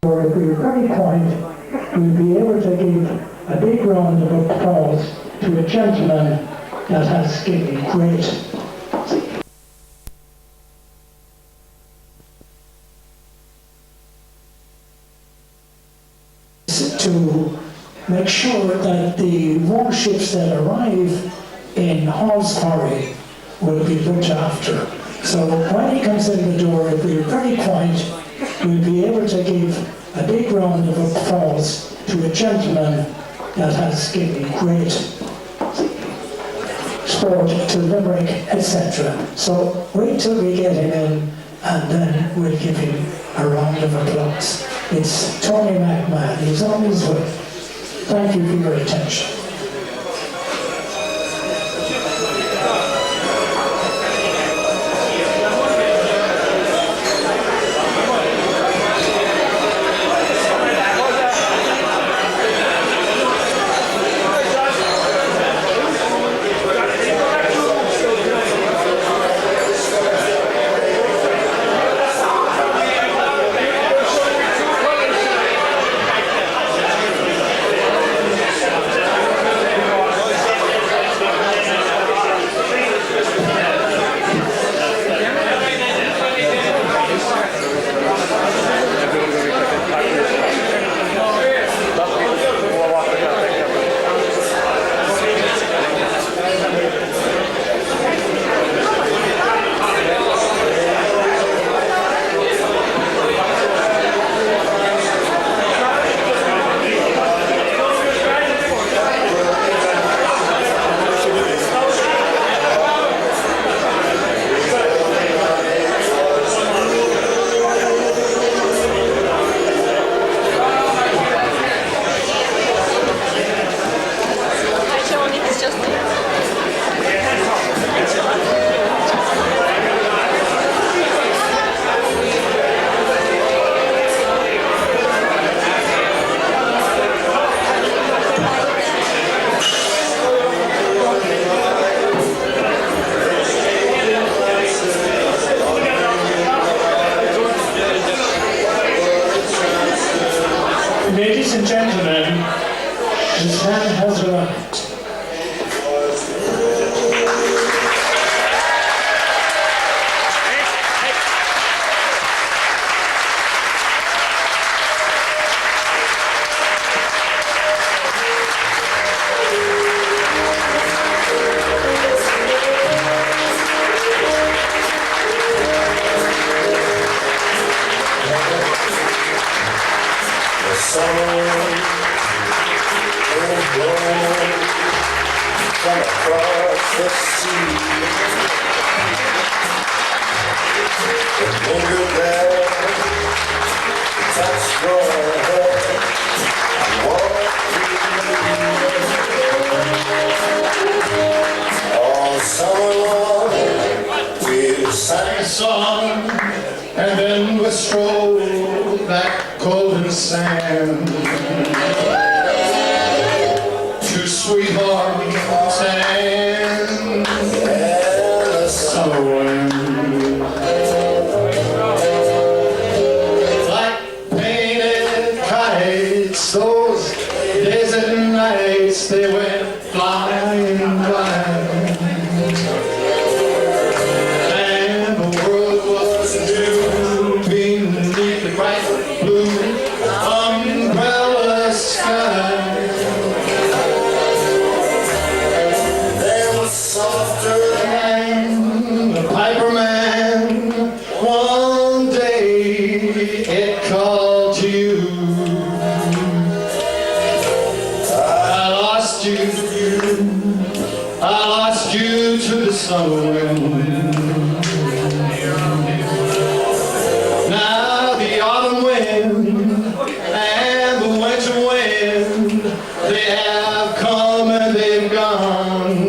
Or if we were very quiet, we'd be able to give a big round of applause to a gentleman that has given great to make sure that the warships that arrive in Hall's Quarry will be looked after. So when he comes in the door, if we're very quiet, we'll be able to give a big round of applause to a gentleman that has given great sport to Limerick, etc. So wait till we get him in and then we'll give him a round of applause. It's Tony McMahon. He's on his way. Thank you for your attention. Ladies and gentlemen, the time has arrived. From across the sea, and linger there, touch your head, and walk through. All summer long, we've sang a song, and then we strolled that golden sand. Sweethearts and the summer wind, like painted kites, those days and nights they went flying by, and the world was new beneath the bright blue umbrella sky. Softer than the piper man, one day it called to you. I lost you to the summer wind. Now the autumn wind and the winter wind, they have come and they've gone.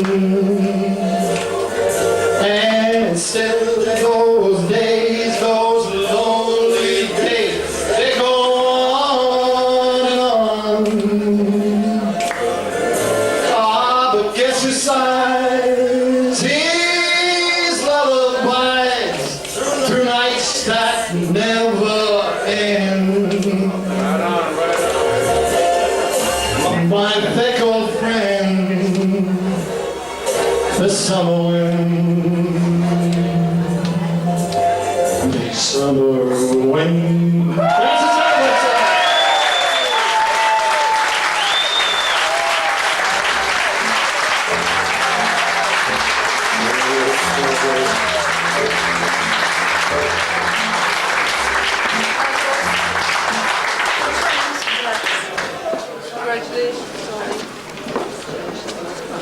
And still those days, those lonely days, they go on and on. Ah, but guess who sighs his lullabies through nights that never end? summer wind, the summer wind. That's the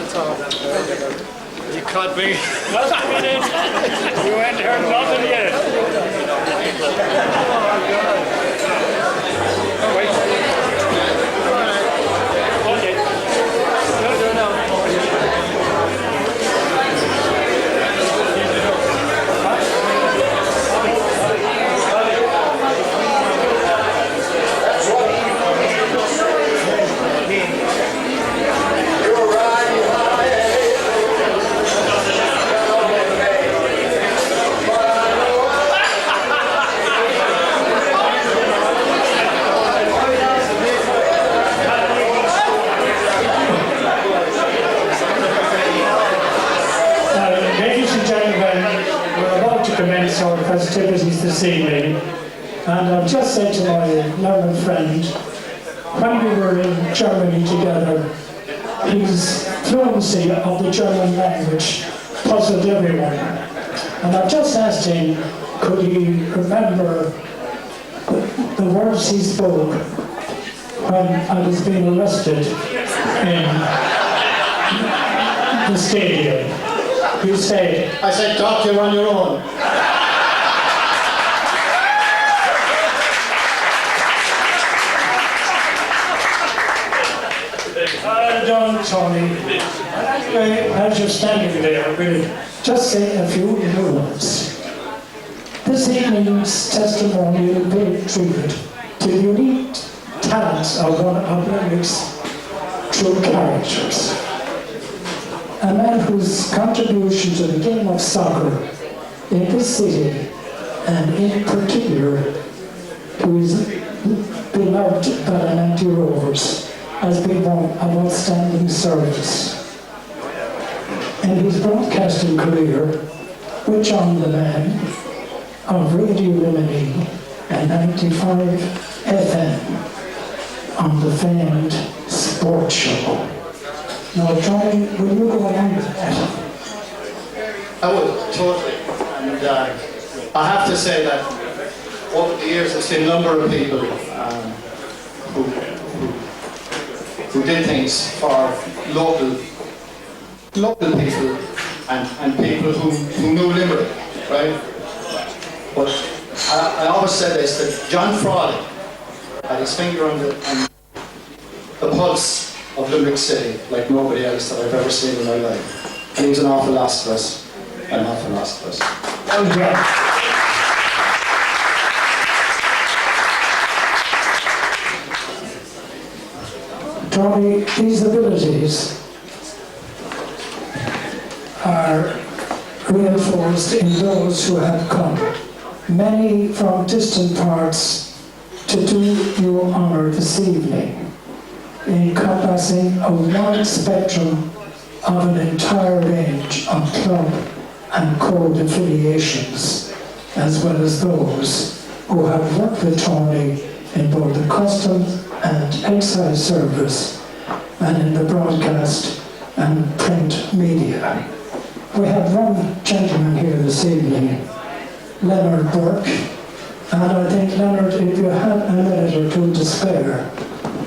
song. You caught me. You ain't heard nothing yet. Oh, wait. Okay. Commence our festivities this evening, and I've just said to my learned friend, when we were in Germany together, his fluency of the German language puzzled everyone. And I've just asked him, could he remember the words he spoke when I was being arrested in the stadium. You said, I said, Doc, you're on your own. well done, Tony. Anyway, as you're standing there, we'll just say a few little words. This evening's testimony will pay tribute to the unique talents of one of Limerick's true characters. A man whose contribution to the game of soccer in this city, and in particular who is beloved by the 90 Rovers, has been one of outstanding service. In his broadcasting career, which on the man of Radio Rimini and 95 FM on the famed sports show. Now, Johnny, will you go along with that? I would, totally. And I have to say that over the years I've seen a number of people who did things for local people and people who knew Limerick, right? But I always said this, that John Frawley had his finger on the pulse of Limerick City like nobody else that I've ever seen in my life. And he was an awful loss to us, an awful loss to us. Oh, yeah. Tony, these abilities are reinforced in those who have come, many from distant parts, to do you honor this evening, encompassing a wide spectrum of an entire range of club and code affiliations, as well as those who have worked with Tony in both the customs and excise service and in the broadcast and print media. We have one gentleman here this evening, Leonard Burke, and I think, Leonard, if you had a minute or two to spare,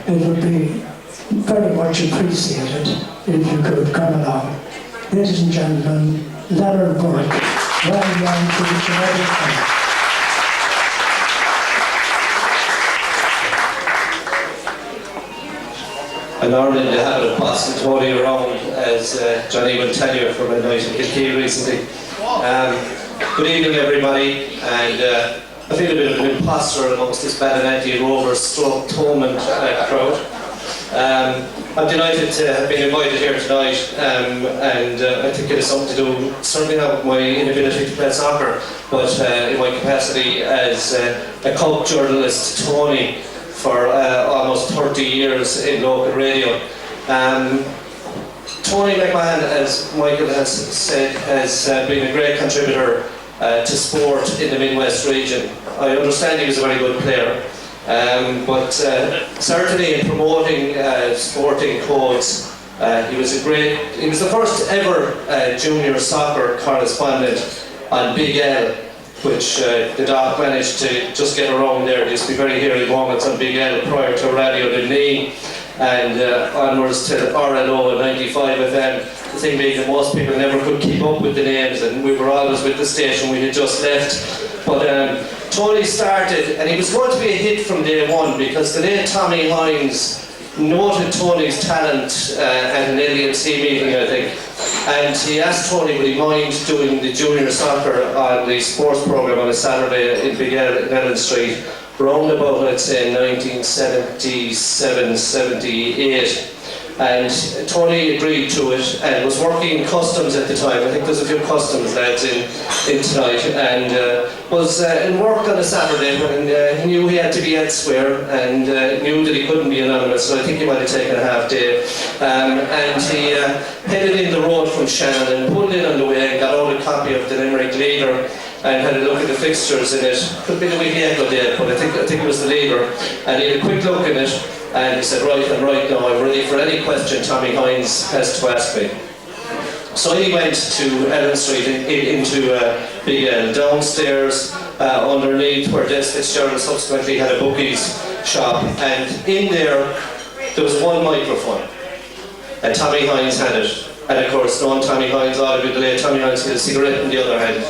it would be very much appreciated if you could come along. Ladies and gentlemen, Leonard Burke, welcome to the United I'm normally in the habit of passing Tony around, as Johnny will tell you, from a night in Kilkee recently. Good evening, everybody, and I feel a bit of an imposter amongst this Ballynanty Rovers stroke Thomond crowd. I'm delighted to have been invited here tonight, and I think it has something to do, certainly not with my inability to play soccer, but in my capacity as a cult journalist, Tony, for almost 30 years in local radio. Tony McMahon, as Michael has said, has been a great contributor to sport in the Midwest region. I understand he was a very good player, but certainly in promoting sporting codes, he was the first ever junior soccer correspondent on Big L, which the doc managed to just get around there. There used to be very hairy moments on Big L prior to Radio Limerick and onwards to RLO 95 FM. The thing being that most people never could keep up with the names, and we were always with the station we had just left. But Tony started, and he was going to be a hit from day one, because the late Tommy Hines noted Tony's talent at an LMC meeting, I think, and he asked Tony would he mind doing the junior soccer on the sports programme on a Saturday in Big L in Ellen Street, round about, I'd say, 1977-78. And Tony agreed to it and was working in customs at the time. I think there's a few customs lads in tonight, and was in work on a Saturday when he knew he had to be elsewhere, and knew that he couldn't be anonymous, so I think he might have taken a half day. And he headed in the road from Shannon and pulled in on the way and got out a copy of the Limerick Leader and had a look at the fixtures in it. Could be the week Echo did, but I think it was the Leader. And he had a quick look at it, and he said, right now, I'm ready for any question Tommy Hines has to ask me. So he went to Ellen Street into Big L, downstairs, underneath where Des Fitzgerald subsequently had a bookies shop, and in there was one microphone, and Tommy Hines had it. And of course, known Tommy Hines, all of you, the late Tommy Hines had a cigarette in the other hand,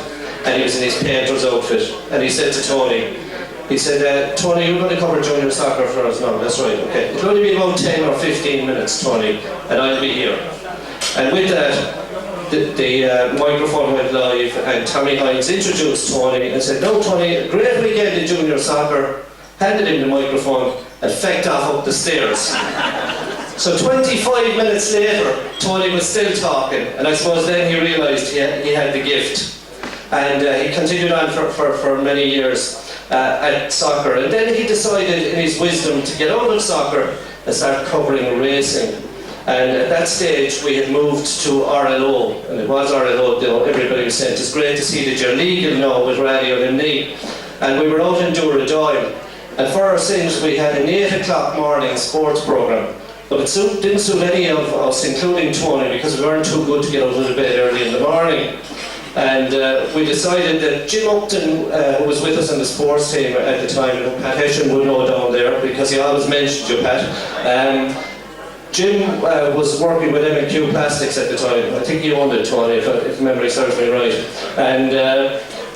and he was in his painter's outfit, and he said to Tony, Tony, you're going to cover junior soccer for us now. That's right, okay. It'll only be about 10 or 15 minutes, Tony, and I'll be here. And with that, the microphone went live, and Tommy Hines introduced Tony and said, "No, Tony, a great weekend in junior soccer," handed him the microphone and fecked off up the stairs. So 25 minutes later, Tony was still talking, and I suppose then he realised he had the gift. And he continued on for many years at soccer, and then he decided in his wisdom to get out of soccer and start covering racing. And at that stage we had moved to RLO, and it was RLO, everybody was saying it's great to see that you're legal now with Radio Limerick. And we were out in Doyle, and for our sins we had an 8 o'clock morning sports programme, but it didn't suit any of us, including Tony, because we weren't too good to get out of the bed early in the morning. And we decided that Jim Upton, who was with us on the sports team at the time, who Pat Hession would know down there, because he always mentioned you, Pat. Jim was working with M&Q Plastics at the time. I think he owned it, Tony, if memory serves me right. And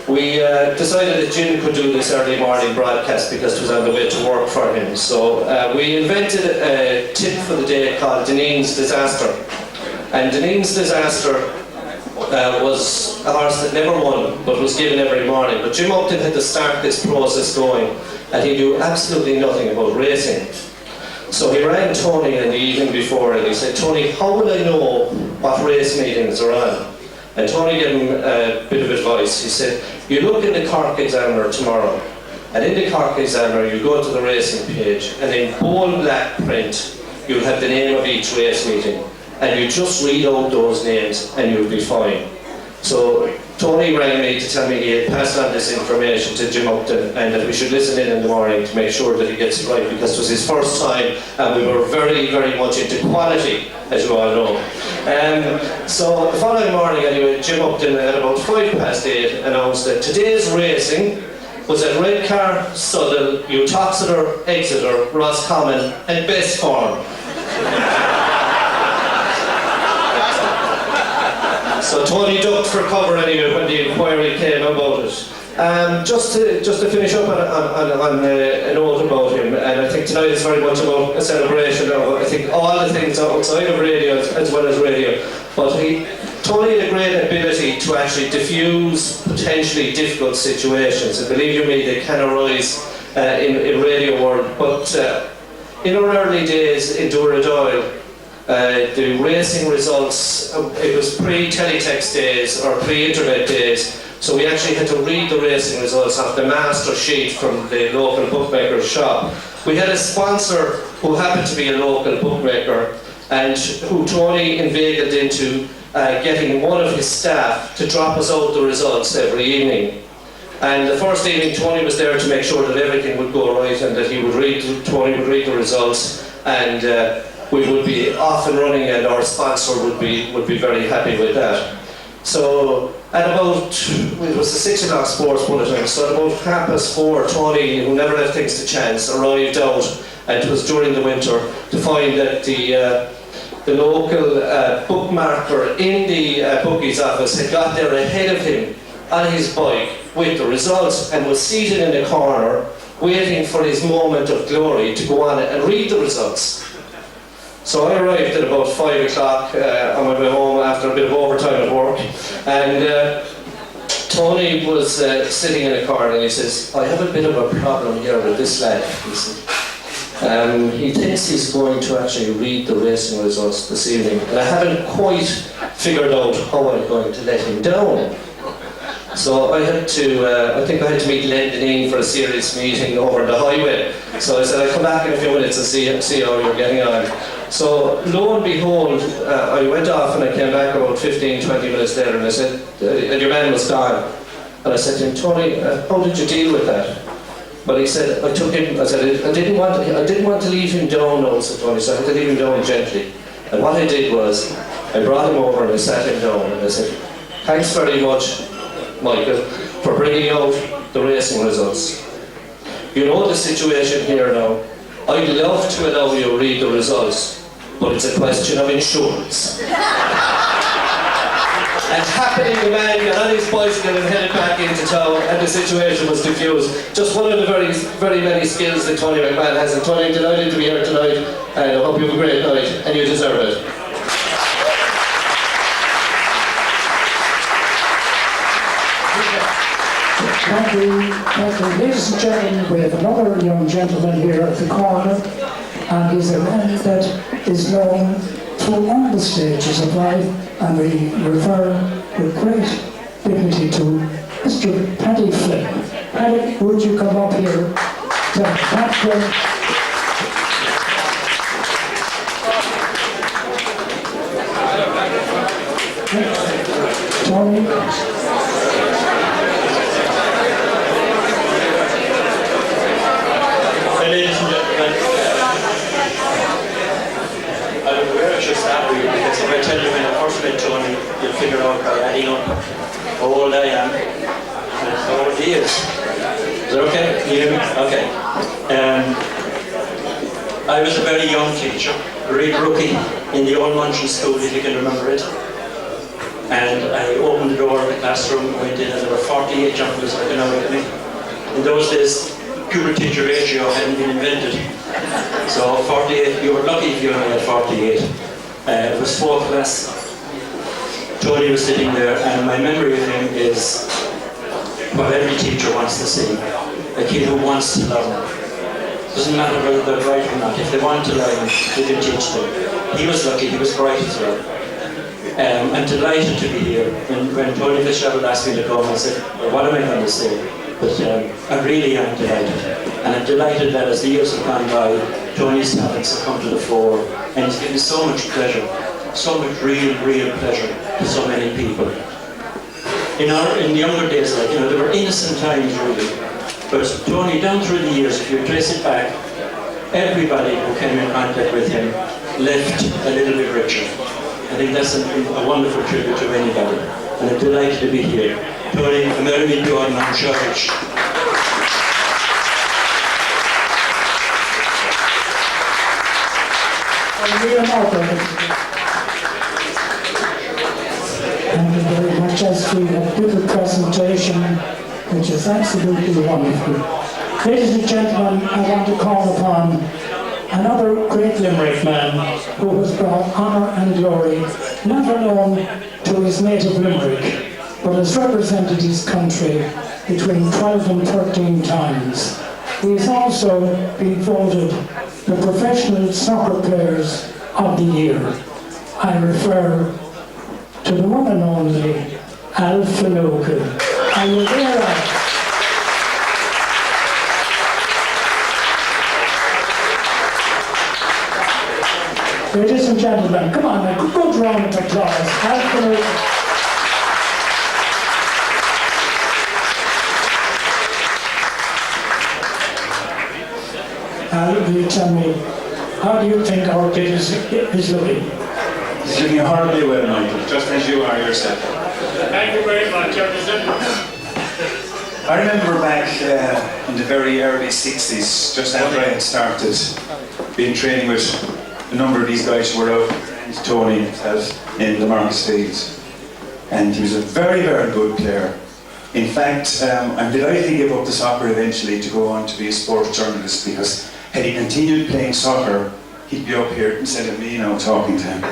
we decided that Jim could do this early morning broadcast because it was on the way to work for him. So we invented a tip for the day called Deneen's Disaster. And Deneen's Disaster was a horse that never won, but was given every morning. But Jim Upton had to start this process going, and he knew absolutely nothing about racing. So he rang Tony in the evening before, and he said, "Tony, how will I know what race meetings are on?" And Tony gave him a bit of advice. He said, "You look in the Cork Examiner tomorrow, and in the Cork Examiner you go to the racing page, and in bold black print you'll have the name of each race meeting. And you just read out those names and you'll be fine." So Tony rang me to tell me he had passed on this information to Jim Upton, and that we should listen in the morning to make sure that he gets it right, because it was his first time and we were very, very much into quality, as you all know. So the following morning anyway, Jim Upton at about 8:05 announced that today's racing was at Redcar, Southall, Uttoxeter, Exeter, Roscommon and Bestform. So Tony ducked for cover anyway when the inquiry came about it. Just to finish up on a note about him, and I think tonight is very much about a celebration of, I think, all the things outside of radio as well as radio. But Tony had a great ability to actually diffuse potentially difficult situations, and believe you me, they can arise in radio world. But in our early days in Doyle, the racing results, it was pre-teletext days or pre-internet days, so we actually had to read the racing results off the master sheet from the local bookmaker's shop. We had a sponsor who happened to be a local bookmaker, and who Tony inveigled into getting one of his staff to drop us out the results every evening. And the first evening, Tony was there to make sure that everything would go right and that Tony would read the results, and we would be off and running, and our sponsor would be very happy with that. So at about, it was the 6 o'clock sports bulletin, so at about 4:30, Tony, who never left things to chance, arrived out, and it was during the winter, to find that the local bookmarker in the bookie's office had got there ahead of him on his bike with the results and was seated in the corner waiting for his moment of glory to go on and read the results. So I arrived at about 5 o'clock on my way home after a bit of overtime at work, and Tony was sitting in a corner, and he says, "I have a bit of a problem here with this lad," he said. He thinks he's going to actually read the racing results this evening, and I haven't quite figured out how I'm going to let him down. So I think I had to meet Lendenine for a serious meeting over the highway. So I said, "I'll come back in a few minutes and see how you're getting on." So lo and behold, I went off and I came back about 15-20 minutes later, and I said, and your man was gone. And I said to him, "Tony, how did you deal with that?" But he said, I didn't want to leave him down, no, said Tony, so I had to leave him down gently. And what I did was, I brought him over and I sat him down, and I said, "Thanks very much, Michael, for bringing out the racing results. You know the situation here now. I'd love to allow you to read the results, but it's a question of insurance." And happily the man got on his bicycle and headed back into town, and the situation was diffused. Just one of the very, very many skills that Tony McMahon has. And Tony, I'm delighted to be here tonight, and I hope you have a great night, and you deserve it. Thank you. Ladies and gentlemen, we have another young gentleman here at the corner, and he's a man that is known through all the stages of life, and we refer with great dignity to Mr. Paddy Flynn. Paddy, would you come up here to background? Tony? Ladies and gentlemen, I'm aware I should start with you, because if I tell you when I first met Tony, you'll figure out by adding up how old I am and how old he is. Is that okay? Can you hear me? Okay. I was a very young teacher, a real rookie in the old Munchin school, if you can remember it. And I opened the door of the classroom, went in, and there were 48 jumpers looking out at me. In those days, pupil-teacher ratio hadn't been invented. So 48, you were lucky if you only had 48. It was 4th class. Tony was sitting there, and my memory of him is what every teacher wants to see. A kid who wants to learn. Doesn't matter whether they're bright or not. If they want to learn, you can teach them. He was lucky, he was bright as well. I'm delighted to be here. And when Tony Fitzgerald asked me to come, I said, well, what am I going to say? But I really am delighted. And I'm delighted that as the years have gone by, Tony's talents have come to the fore, and he's given so much pleasure, so much real pleasure to so many people. In the younger days, like, they were innocent times really. But Tony, down through the years, if you trace it back, everybody who came in contact with him left a little bit richer. I think that's a wonderful tribute to anybody, and I'm delighted to be here. Tony, I'm very meet you on church. Thank you very much. As we have did the presentation, which is absolutely wonderful. Ladies and gentlemen, I want to call upon another great Limerick man who has brought honour and glory, not alone to his native Limerick, but has represented his country between 12 and 13 times. He has also been voted the Professional Soccer Players of the Year. I refer to the one and only Al Finucane. Are you there, Al? Ladies and gentlemen, gentlemen. Come on, a good round of applause. Absolutely. You tell me, how do you think our kid is looking? He's looking horribly well, Michael, just as you are yourself. Thank you very much, Jefferson. I remember back in the very early 60s, just after I had started being training with a number of these guys who were out, and Tony himself in the Marcus Fields. And he was a very, very good player. In fact, I'm delighted he gave up the soccer eventually to go on to be a sports journalist, because had he continued playing soccer, he'd be up here instead of me now talking to him.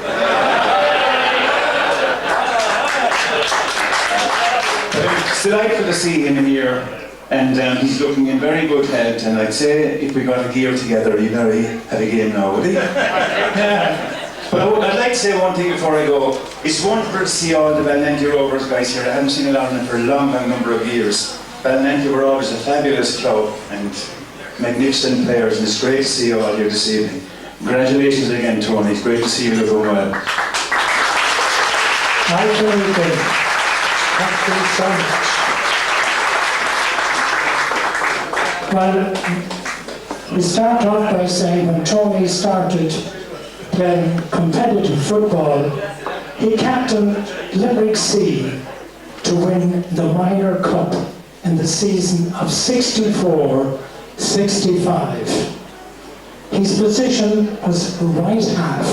It's delightful to see him in here, and he's looking in very good health, and I'd say if we got a gear together, he'd already have a game now, would he? Yeah. But I'd like to say one thing before I go. It's wonderful to see all the Balnanty Rovers guys here. I haven't seen a lot of them for a long, long number of years. Balnanty were always a fabulous club and magnificent players, and it's great to see you all here this evening. Congratulations again, Tony. It's great to see you doing well. Absolutely good. Thank you so much. Well, we start off by saying when Tony started playing competitive football, he captained Limerick City to win the Minor Cup in the season of 64-65. His position was right half,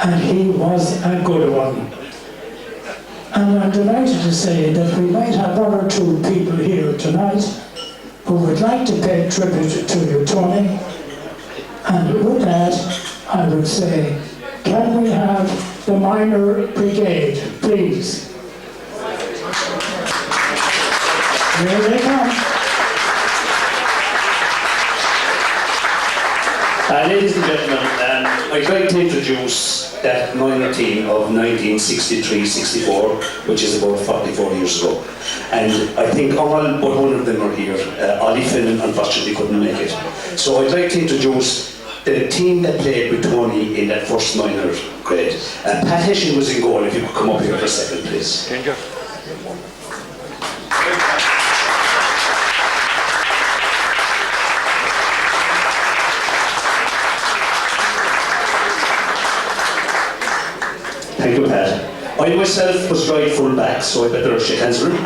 and he was a good one. And I'm delighted to say that we might have one or two people here tonight who would like to pay tribute to you, Tony. And with that, I would say, can we have the Minor Brigade, please? Here they come. Ladies and gentlemen, I'd like to introduce that minor team of 1963-64, which is about 44 years ago. And I think all but one of them are here. Ollie Finnan unfortunately couldn't make it. So I'd like to introduce the team that played with Tony in that first minor grade. Pat Hessian was in goal. If you could come up here for a second, please. Thank you, Pat. I myself was right full back, so I better shake hands with him.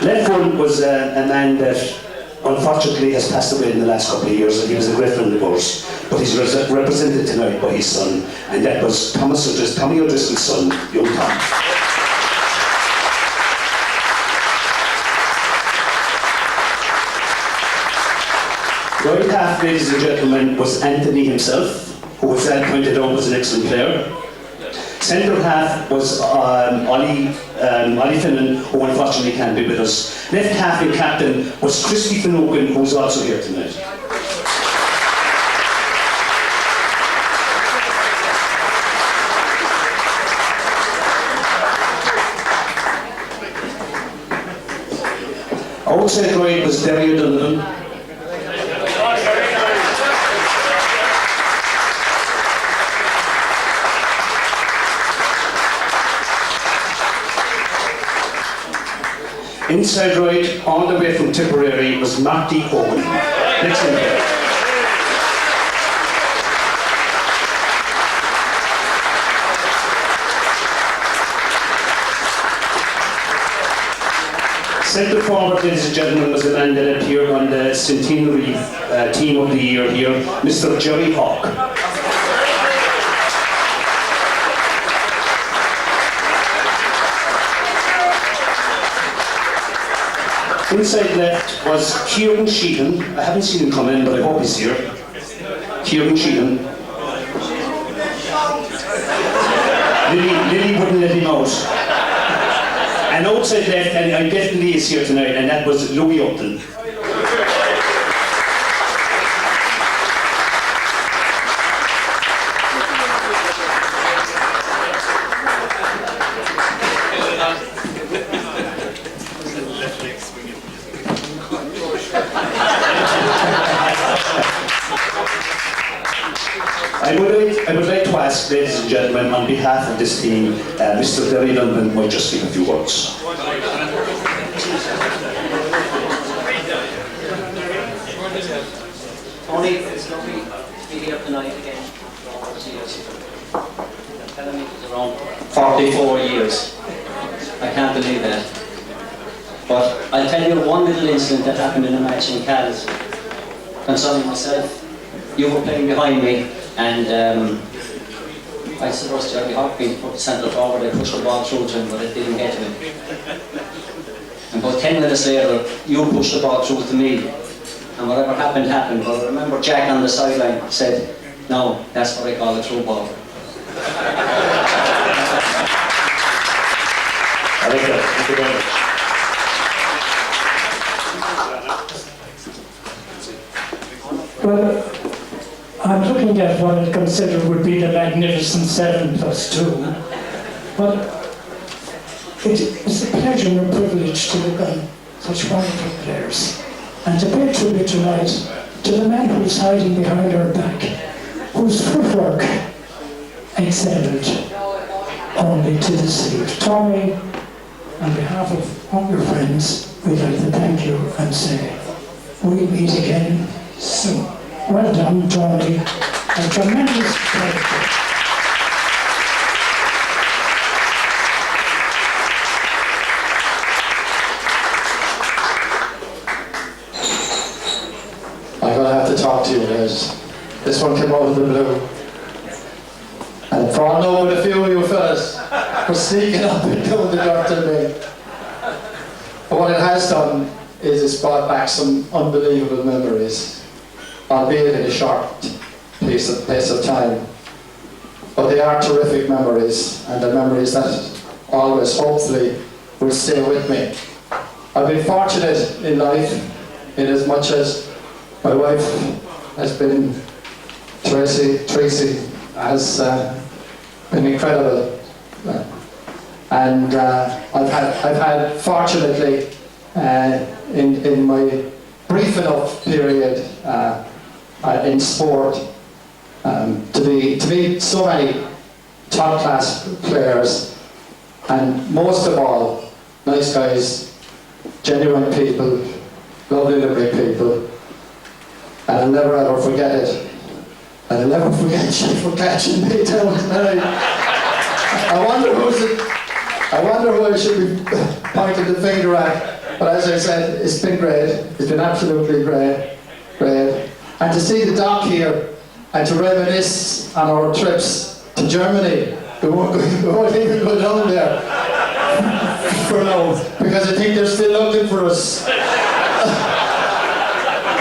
Left full was a man that unfortunately has passed away in the last couple of years, and he was a great friend of ours. But he's represented tonight by his son, and that was Tommy O'Driscoll's son, young Tom. Right half, ladies and gentlemen, was Anthony himself, who was pointed out was an excellent player. Centre half was Ollie Finnan, who unfortunately can't be with us. Left half and captain was Christy Finogan, who's also here tonight. Outside right was Derry O'Donovan. Inside right, all the way from Tipperary, was Marty Owen. Next in there. Centre forward, ladies and gentlemen, was the man that appeared on the Centenary Team of the Year here, Mr. Jerry Hawke. Inside left was Kieran Sheehan. I haven't seen him come in, but I hope he's here. Kieran Sheehan. Lily wouldn't let him out. And outside left, and I definitely is here tonight, and that was Louis Upton. ask, ladies and gentlemen, on behalf of this team, Mr. Derry London might just speak a few words. Tony, it's lovely to be here tonight again. I'm telling you, it was around 44 years. I can't believe that. But I'll tell you one little incident that happened in a match in Cals concerning myself. You were playing behind me, and I supposed Jerry Hopkins put the centre forward. I pushed the ball through to him, but it didn't get to him. And about 10 minutes later, you pushed the ball through to me. And whatever happened, happened. But I remember Jack on the sideline said, "No, that's what I call a through ball." I like that. Thank you very much. Well, I'm looking at what I consider would be the magnificent 7+2, but it is a pleasure and a privilege to look on such wonderful players and to pay tribute tonight to the man who's hiding behind our back, whose footwork excelled only to deceive. Tommy, on behalf of all your friends, we'd like to thank you and say, we'll meet again soon. Well done, Tony. A tremendous pleasure. I'm going to have to talk to you guys. This one came out of the blue. And for I know a few of you fellas were sneaking up and doing the dirt to me. But what it has done is it's brought back some unbelievable memories, albeit in a short pace of time. But they are terrific memories, and the memories that always, hopefully, will stay with me. I've been fortunate in life, in as much as my wife has been, Tracy has been incredible. And I've had fortunately, in my brief enough period in sport, to meet so many top class players, and most of all, nice guys, genuine people, lovely Limerick people, and I'll never ever forget it. And I'll never forget you for catching me down tonight. I wonder who I should be pointing the finger at. But as I said, it's been great. It's been absolutely great. And to see the dock here and to reminisce on our trips to Germany. We won't even go down there for now, because I think they're still looking for us.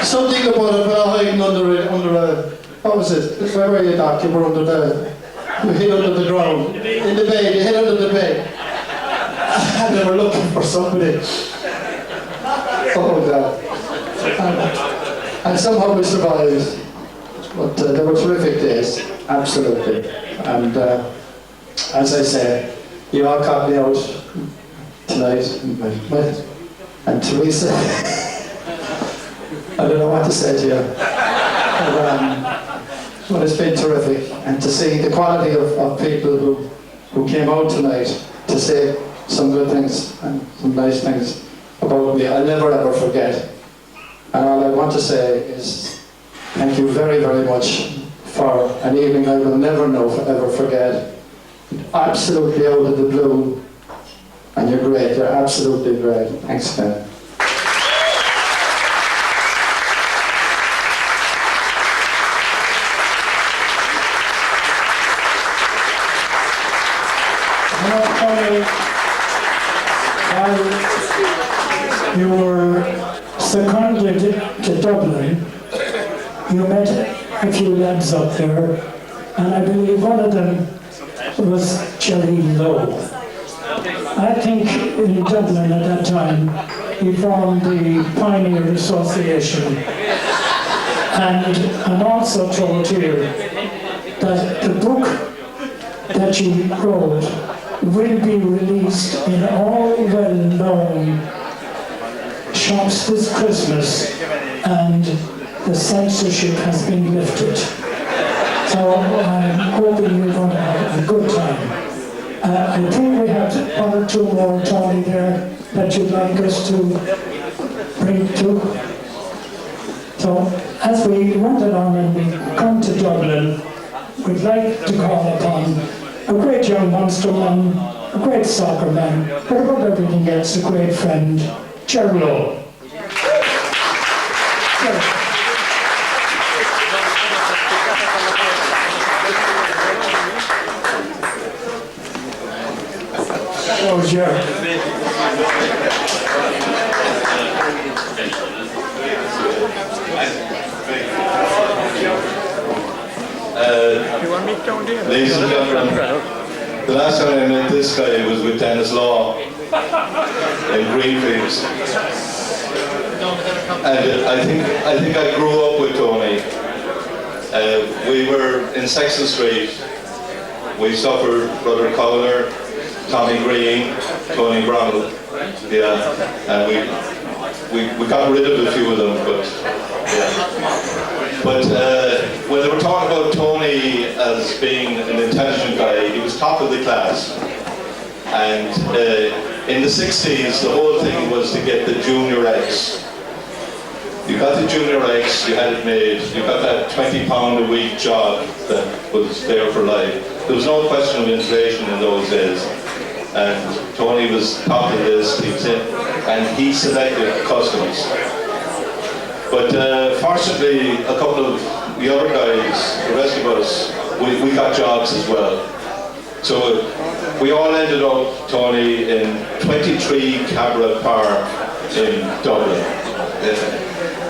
Something about it, but hiding under a, what was it? Where were you, Doc? You were under you hid under the ground. In the bed, you hid under the bed. And they were looking for somebody. Oh God. And somehow we survived. But they were terrific days, absolutely. And as I said, you all caught me out tonight. And Teresa, I don't know what to say to you. But it's been terrific. And to see the quality of people who came out tonight to say some good things and some nice things about me, I'll never ever forget. And all I want to say is thank you very, very much for an evening I will never ever forget. Absolutely out of the blue. And you're great, you're absolutely great. Thanks, Ken. While you were seconded to Dublin, you met a few lads up there, and I believe one of them was Jerry Lowe. I think in Dublin at that time, he formed the Pioneer Association, and also told here that the book that you wrote will be released in all well-known shops this Christmas, and the censorship has been lifted. So I'm hoping you're going to have a good time. I think we have one or two more, Tony, there that you'd like us to bring to. So as we run it on and we come to Dublin, we'd like to call upon a great young monsterman, a great soccer man, but above everything else, a great friend, Jerry Lowe. Oh, Jerry. Ladies and gentlemen, the last time I met this guy was with Dennis Law in Greenfields. And I think I grew up with Tony. We were in Sexton Street. We suffered Brother Cowler, Tommy Green, Tony Brown. Yeah, and we got rid of a few of them, but yeah. But when they were talking about Tony as being an intelligent guy, he was top of the class. And in the 60s, the whole thing was to get the Junior X. You got the Junior X, you had it made, you got that £20 a week job that was there for life. There was no question of inflation in those days. And Tony was top of the list, and he selected customs. But fortunately, a couple of the other guys, the rest of us, we got jobs as well. So we all ended up, Tony, in 23 Cabra Park in Dublin.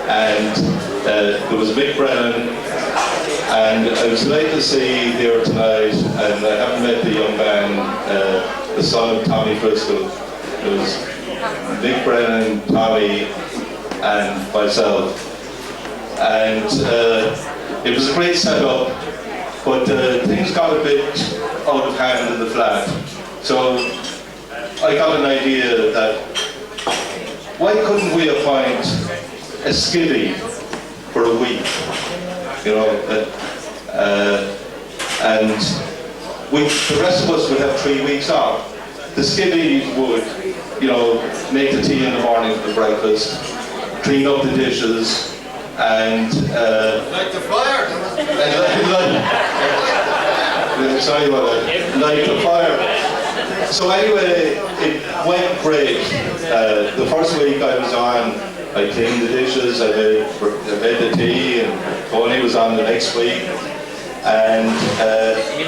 And there was Mick Brennan, and I was delighted to see there tonight, and I haven't met the young man, the son of Tommy Bristol. It was Mick Brennan, Tommy, and myself. And it was a great setup, but things got a bit out of hand in the flat. So I got an idea that why couldn't we appoint a skivvy for a week, you know, and the rest of us would have 3 weeks off. The skivvy would, you know, make the tea in the morning for breakfast, clean up the dishes, and Like the fire! sorry about that. Light the fire. So anyway, it went great. The first week I was on, I cleaned the dishes, I made the tea, and Tony was on the next week, and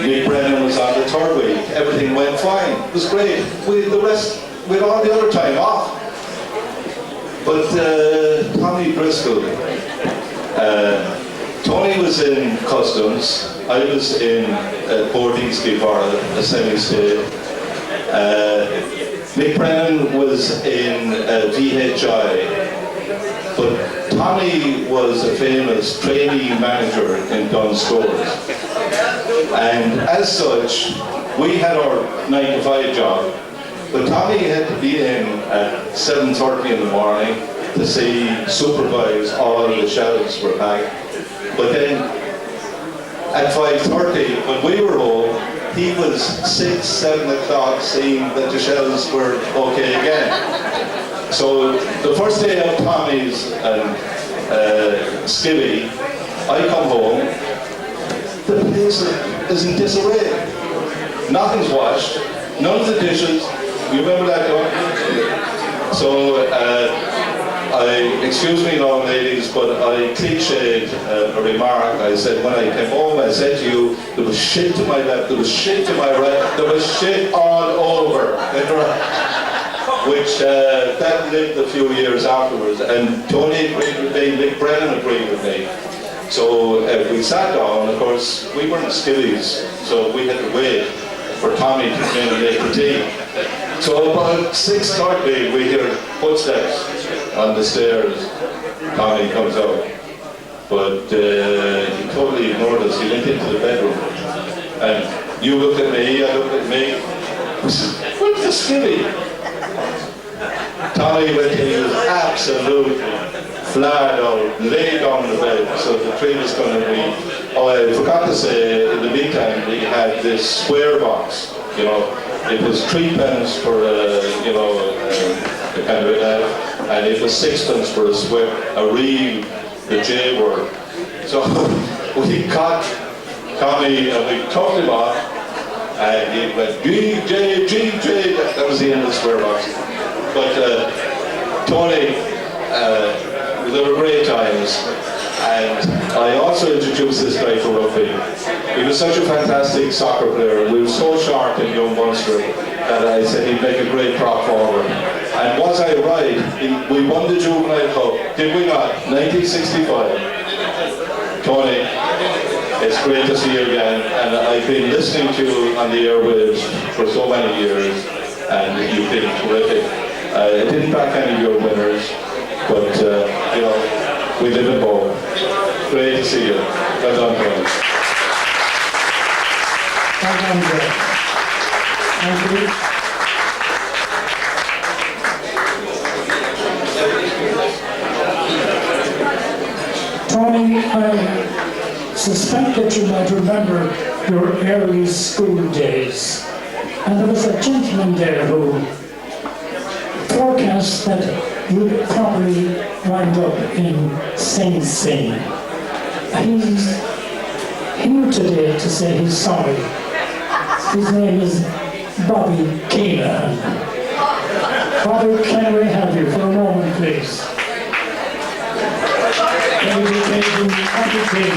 Mick Brennan was on the third week. Everything went fine. It was great. We had all the other time off. But Tommy Driscoll, Tony was in customs, I was in Bordeaux Borough, a semi-state. Mick Brennan was in VHI, but Tommy was a famous trainee manager in Dunn Stores. And as such, we had our 9-to-5 job, but Tommy had to be in at 7:30 in the morning to supervise all the shelves were packed. But then at 5:30, when we were home, he was 6, 7 o'clock seeing that the shelves were okay again. So the first day of Tommy's skivvy, I come home, the place is in disarray. Nothing's washed, none of the dishes. You remember that, John? So excuse me now, ladies, but I cliched a remark. I said, when I came home, I said to you, there was shit to my left, there was shit to my right, there was shit all over. Which that lived a few years afterwards, and Tony agreed with me, Mick Brennan agreed with me. So we sat down, of course, we weren't skivvies, so we had to wait for Tommy to come in and make the tea. So about 6:30 we hear footsteps on the stairs. Tommy comes out, but he totally ignored us. He went into the bedroom, and you looked at me, I looked at me. What's the skivvy? Tommy went in, he was absolutely flat out, lay down the bed, so the tree was going to be. Oh, I forgot to say, in the meantime, we had this square box, you know. It was 3 pence for you know, a kind of an and it was 6 pence for a square, a real, the J word. So we caught Tommy and we took him off, and he went GJ, GJ. That was the end of the square box. But Tony, there were great times, and I also introduced this guy for rugby. He was such a fantastic soccer player. We were so sharp in young Munster that I said he'd make a great prop forward. And was I right? We won the Juvenile Cup, did we not? 1965. Tony, it's great to see you again, and I've been listening to you on the airwaves for so many years, and you've been terrific. I didn't back any of your winners, but you know, we live in both. Great to see you. Well done, Tony. Well done, Joe. Thank you. Tony, I suspect that you might remember your early school days. And there was a gentleman there who forecast that you'd probably wind up in Sing Sing. He's here today to say he's sorry. His name is Bobby Keenan. Father, can we have you for a moment, please? Can we take you on the team?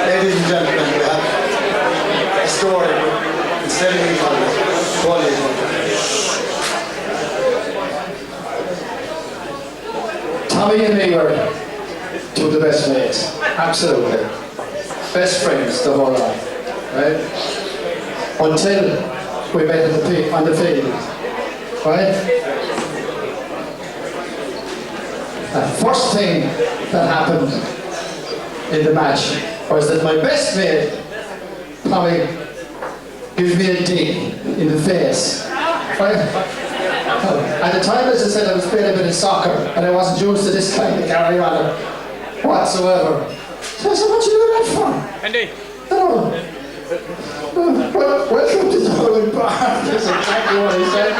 Ladies and gentlemen, we have a story instead of Tommy and me were two of the best mates, absolutely. Best friends the whole life, right? Until we met on the field, right? The first thing that happened in the match was that my best mate, Tommy, gives me a dig in the face, right? At the time, as I said, I was playing a bit of soccer and I wasn't used to this kind of carry on whatsoever. So I said, what you doing that for? Andy. No. Welcome to Tony Park. That's exactly what he said.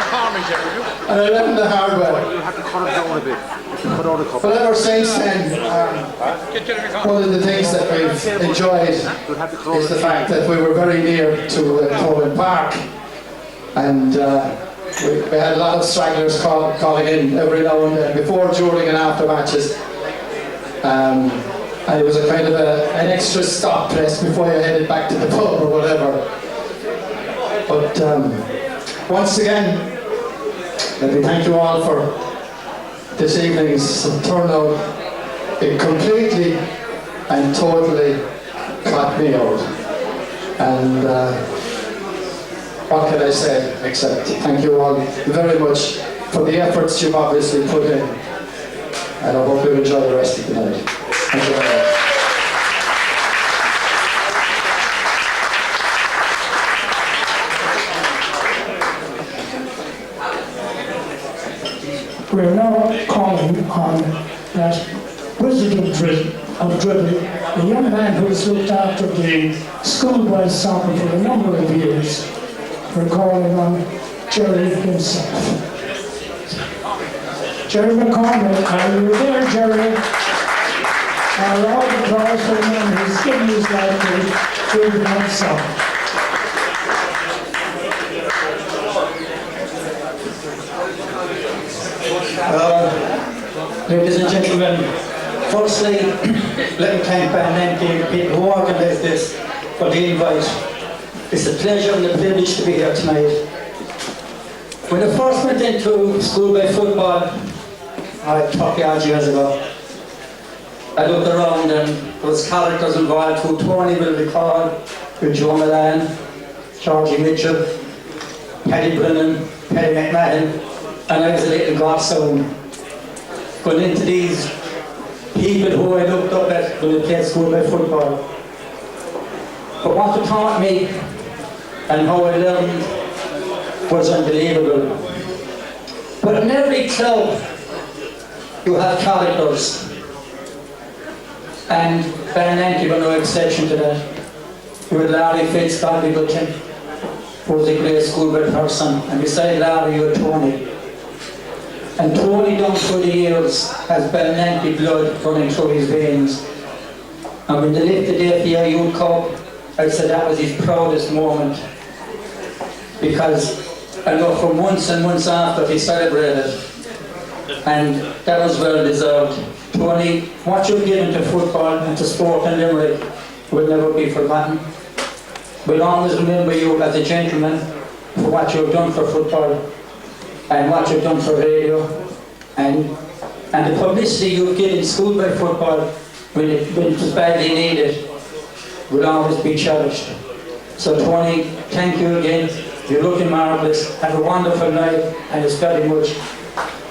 And I left him the hard way. You have to cut it down a bit. Cut out a couple. But ever since then, one of the things that we've enjoyed is the fact that we were very near to Tony Park. And we had a lot of stragglers calling in every now and then, before, during and after matches. And it was a kind of an extra stop place before you headed back to the pub or whatever. But once again, let me thank you all for this evening's turnout. It completely and totally caught me out. And what can I say except thank you all very much for the efforts you've obviously put in. And I hope you enjoy the rest of the night. Thank you very much. We're now calling on that wizard of dribble, a young man who has looked after the schoolboy soccer for a number of years. We're calling on Jerry himself. Jerry McCormick, are you there, Jerry? A round of applause for the man who's given his life to children and soccer. Ladies and gentlemen, firstly, let me thank Band the people who organised this for the invite. It's a pleasure and a privilege to be here tonight. When I first went into schoolboy football, 30 odd years ago, I looked around and there was characters involved who Tony will recall, with Joe Milan, Georgie Mitchell, Paddy Brennan, Tony McMahon, and I was a little godson. Going into these people who I looked up at when they played schoolboy football. But what it taught me and how I learned was unbelievable. But in every club, you have characters. And Ballinanky were no exception to that. With Larry Fitz, God be with him, who was a great schoolboy person. And beside Larry, you had Tony. And Tony, down through the years, has Ballinanky blood running through his veins. And when they lifted the FBI Youth Cup, I said that was his proudest moment. Because I know for months and months after he celebrated. And that was well deserved. Tony, what you've given to football and to sport in Limerick will never be forgotten. We'll always remember you as a gentleman for what you've done for football and what you've done for radio and the publicity you've given schoolboy football when it was badly needed will always be cherished. So Tony, thank you again. You're looking marvellous. Have a wonderful night and it's very much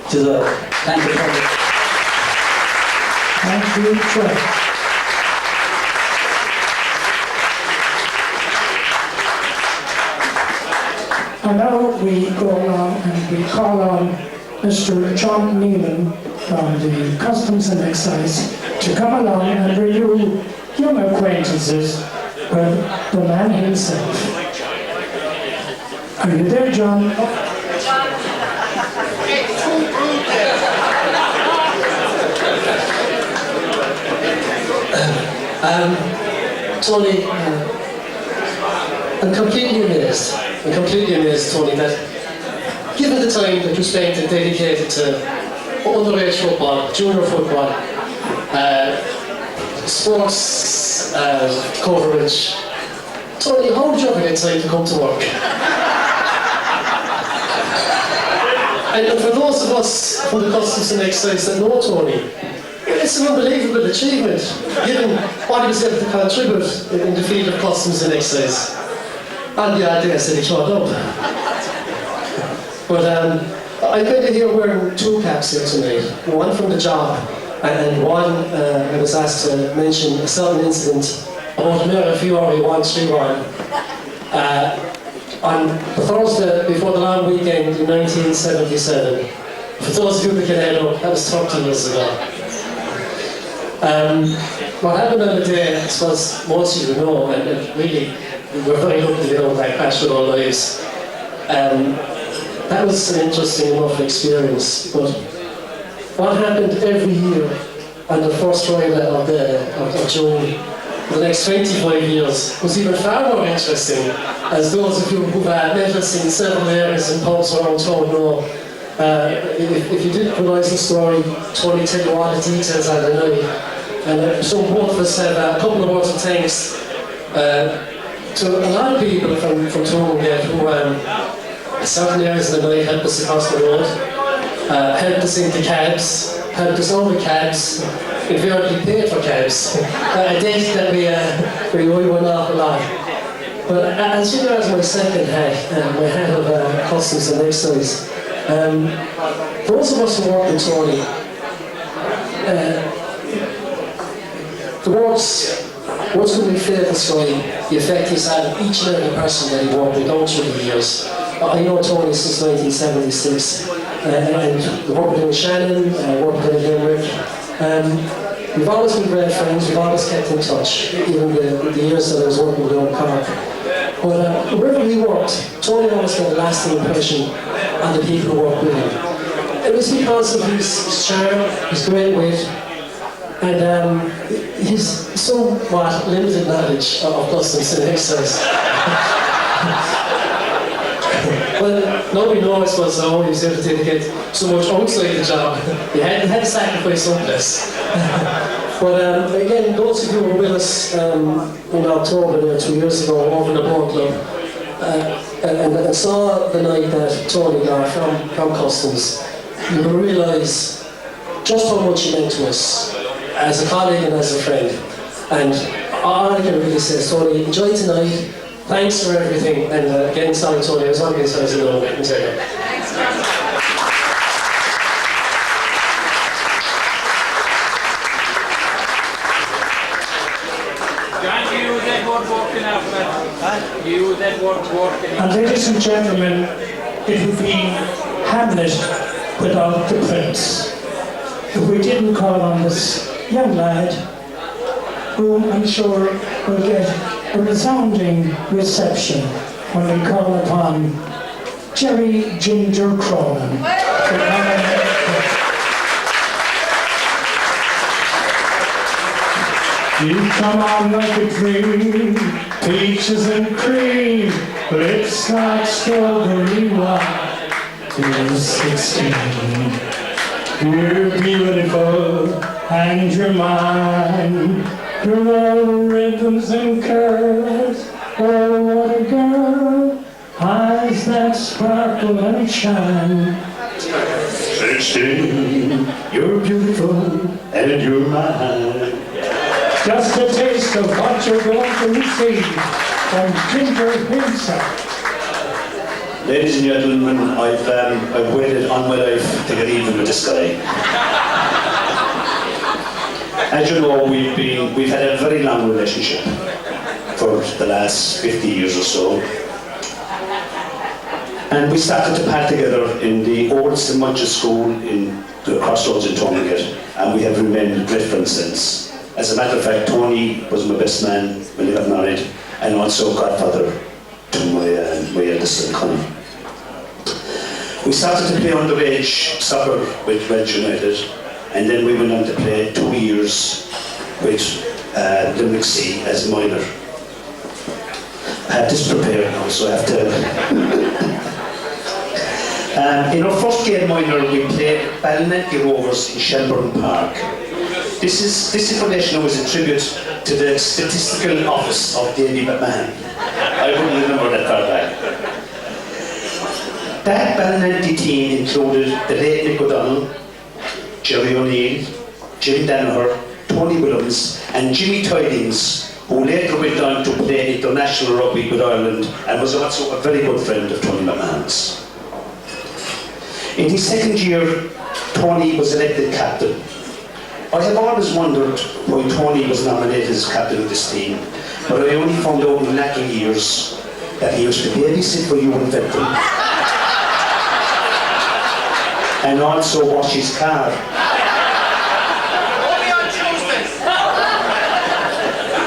deserved. Thank you, Tony. Thank you, Troy. And now we go along and we call on Mr. John Neelan from the Customs and Excise to come along and renew young acquaintances with the man himself. Are you there, John? Tony, I'm completely amazed, Tony, that given the time that you spent and dedicated to underage football, junior football, sports coverage, Tony, how did you ever get time to come to work? And for those of us from the Customs and Excise that know Tony, it's an unbelievable achievement, given what he was able to contribute in the field of Customs and Excise. And the idea said he showed up. But I'm kind of here wearing two caps here tonight. One from the job, and one I was asked to mention a certain incident about Mary Fiore 131. On the Thursday before the long weekend in 1977. For those of you that can head up, that was 30 years ago. What happened on the day, I suppose most of you know, and really, we were very lucky to get over that crash with our lives. That was an interesting enough experience, but what happened every year on the first Friday of June, for the next 25 years, was even far more interesting, as those of you who've met us in several areas and pubs around town know. If you didn't realise the story, Tony tell you all the details on the night. And so both of us have a couple of words of thanks to a lot of people from Tongate who in certain areas of the night helped us across the road, helped us into cabs, helped us over cabs, invariably paid for cabs. A debt that we owe an awful lot. But as you know, as my second hat, my hat of Customs and Excise, those of us who work in Tony, the words couldn't fail to describe the effect he's had on each and every person that he worked with down through the years. I know Tony since 1976, and the work with him in Shannon, work with him in Limerick. We've always been great friends, we've always kept in touch, even the years that I was working with him in Cork. But wherever he worked, Tony always had a lasting impression on the people who worked with him. It was because of his charm, his great wit, and his somewhat limited knowledge of Customs and Excise. Well, nobody knows, I suppose, how he was able to dedicate so much outside the job. He had to sacrifice someplace. But again, those of you who were with us in October 2 years ago over in the boat club and saw the night that Tony got from Customs, you will realise just how much he meant to us as a colleague and as a friend. And all I can really say is, Tony, enjoy tonight. Thanks for everything. And again, sorry, Tony, I was on this as a little bit. Thank you, that one walking out. You that work. And ladies and gentlemen, it would be Hamlet without the prince. If we didn't call on this young lad, who I'm sure will get a resounding reception when we call upon Jerry Ginger Cronin. You come on like a dream, peaches and cream, lips like strawberry wine. You're 16, you're beautiful and you're mine. You're all rhythms and curves, oh what a girl, eyes that sparkle and shine. 16, you're beautiful and you're mine. Just a taste of what you're going to receive from Ginger himself. Ladies and gentlemen, I've waited all my life to get even with this guy. As you know, we've had a very long relationship for the last 50 years or so. And we started to pad together in the old St. Munch's School in the Crossroads in Tonegate, and we have remained great friends since. As a matter of fact, Tony was my best man when he got married, and also godfather to my eldest son, Connie. We started to play underage soccer with Welsh United, and then we went on to play 2 years with Limerick City as minor. I have this prepared now, so I have to... in our first game minor, we played Ballinetty Rovers in Shelburne Park. This information was a tribute to the statistical office of Tony McMahon. I wouldn't remember that far back. That Ballinetty team included the late Mick O'Donnell, Jerry O'Neill, Jim Danaher, Tony Williams, and Jimmy Tidings, who later went on to play international rugby with Ireland and was also a very good friend of Tony McMahon's. In his second year, Tony was elected captain. I have always wondered why Tony was nominated as captain of this team, but I only found out in latter years that he used to babysit for Ewan Fenton and also wash his car.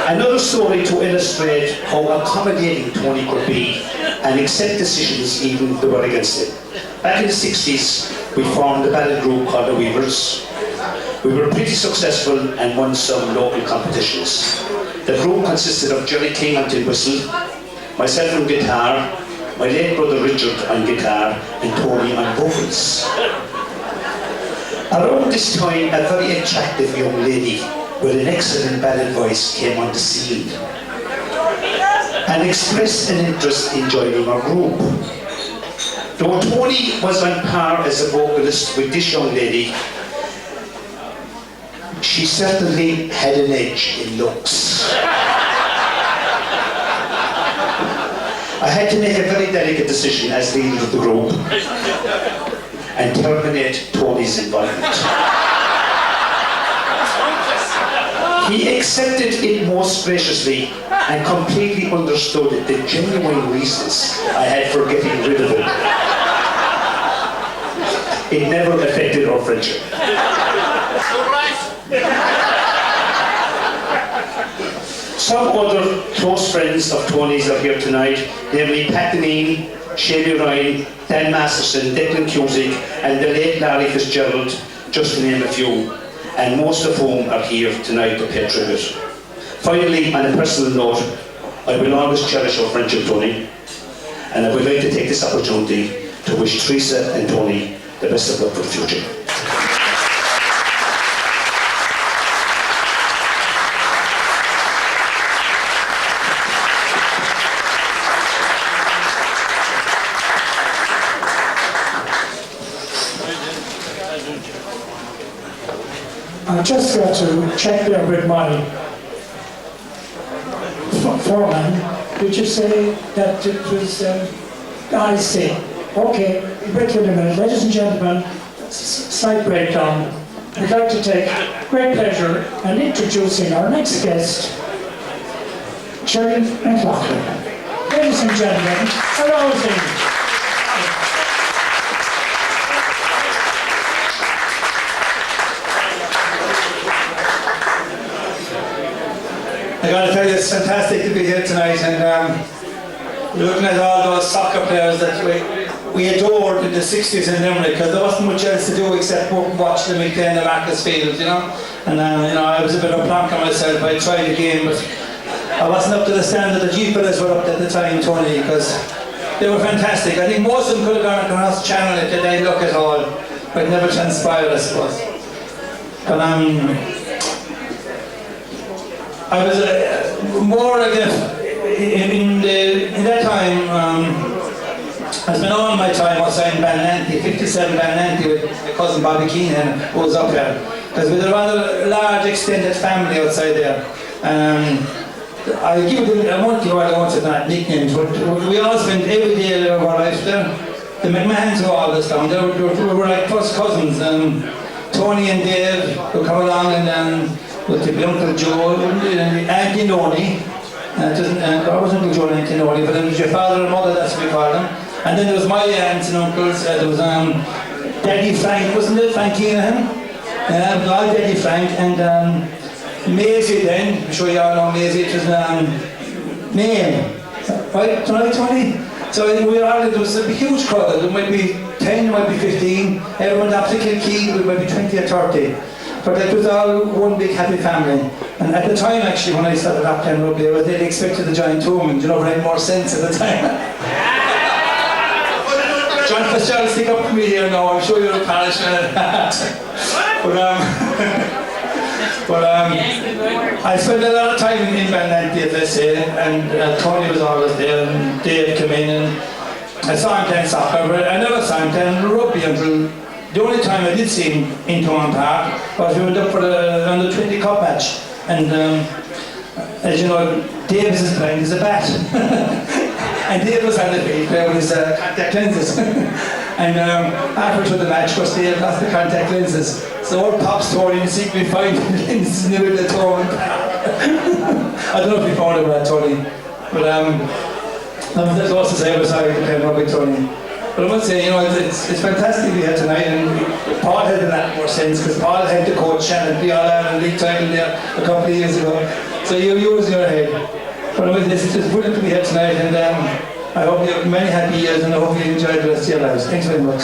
Another story to illustrate how accommodating Tony could be and accept decisions even that were against him. Back in the 60s, we formed a ballad group called the Weavers. We were pretty successful and won some local competitions. The group consisted of Jerry King on tin whistle, myself on guitar, my late brother Richard on guitar, and Tony on vocals. Around this time, a very attractive young lady with an excellent ballad voice came on the scene and expressed an interest in joining our group. Though Tony was on par as a vocalist with this young lady, she certainly had an edge in looks. I had to make a very delicate decision as leader of the group and terminate Tony's involvement. He accepted it most graciously and completely understood the genuine reasons I had for getting rid of him. It never affected our friendship. Some other close friends of Tony's are here tonight, namely Pat Deneen, Shelly Ryan, Dan Masterson, Declan Cusick, and the late Larry Fitzgerald, just to name a few, and most of whom are here tonight to pay tribute. Finally, on a personal note, I will always cherish our friendship, Tony, and I would like to take this opportunity to wish Teresa and Tony the best of luck for the future. I just got to check there with my foreman. Did you say that it was, I see. Okay, wait a minute. Ladies and gentlemen, slight breakdown. I'd like to take great pleasure in introducing our next guest, Jerry McLaughlin. ladies and gentlemen, hello to you. I got to tell you, it's fantastic to be here tonight, and we're looking at all those soccer players that we adored in the 60s in Limerick, because there wasn't much else to do except watch them play in the Marcus Field, you know. And I was a bit of a plonker myself. I tried the game, but I wasn't up to the standard that you fellas were up to at the time, Tony, because they were fantastic. I think most of them could have gone across the channel if they'd look at all, but it never transpired, I suppose. But I was more like in that time. I spent all my time outside in Ballinanty, 57 Ballinanty, with my cousin Bobby Keenan, who was up there, because we had a rather large extended family outside there. I won't give you that nicknames, but we all spent every day of our life there. The McMahons were all this down there. We were like first cousins. Tony and Dave would come along, and with the Uncle Joe and Auntie Noni. I wasn't Uncle Joe and Auntie Noni, but it was your father and mother, that's what we called them. And then there was my aunts and uncles. There was Daddy Frank, wasn't it? Frank Keenan? Yeah, it was all Daddy Frank. And Maisie then, I'm sure you all know Maisie, it was name. Right, Tony? So there was a huge crowd. There might be 10, there might be 15. Everyone up to Kilkee, there might be 20 or 30. But it was all one big happy family. And at the time, actually, when I started up playing rugby, they expected the giant tournament, you know, but it had more sense at the time. John Fitzgerald, stick up for me here now, I'm sure you're a parish at that. But I spent a lot of time in Ballinanty, as I say, and Tony was always there, and Dave came in, and I saw him playing soccer, but I never saw him playing rugby until the only time I did see him in Thomond Park was we went up for the under 20 cup match, and as you know, Dave is playing as a bat. And Dave was on the field playing with his contact lenses. And after the match, because Dave lost the contact lenses. So old Pop story, you see me find lenses in the middle of the Thomond Park. I don't know if you found it that, Tony. But that's also to say I was sorry to play rugby, Tony. But I must say, you know, it's fantastic to be here tonight, and Paul had a lot more sense, because Paul had to coach Shannon, the All-Ireland League title there a couple of years ago. So you was in your head. But it's brilliant to be here tonight, and I hope you have many happy years, and I hope you enjoy the rest of your lives. Thanks very much.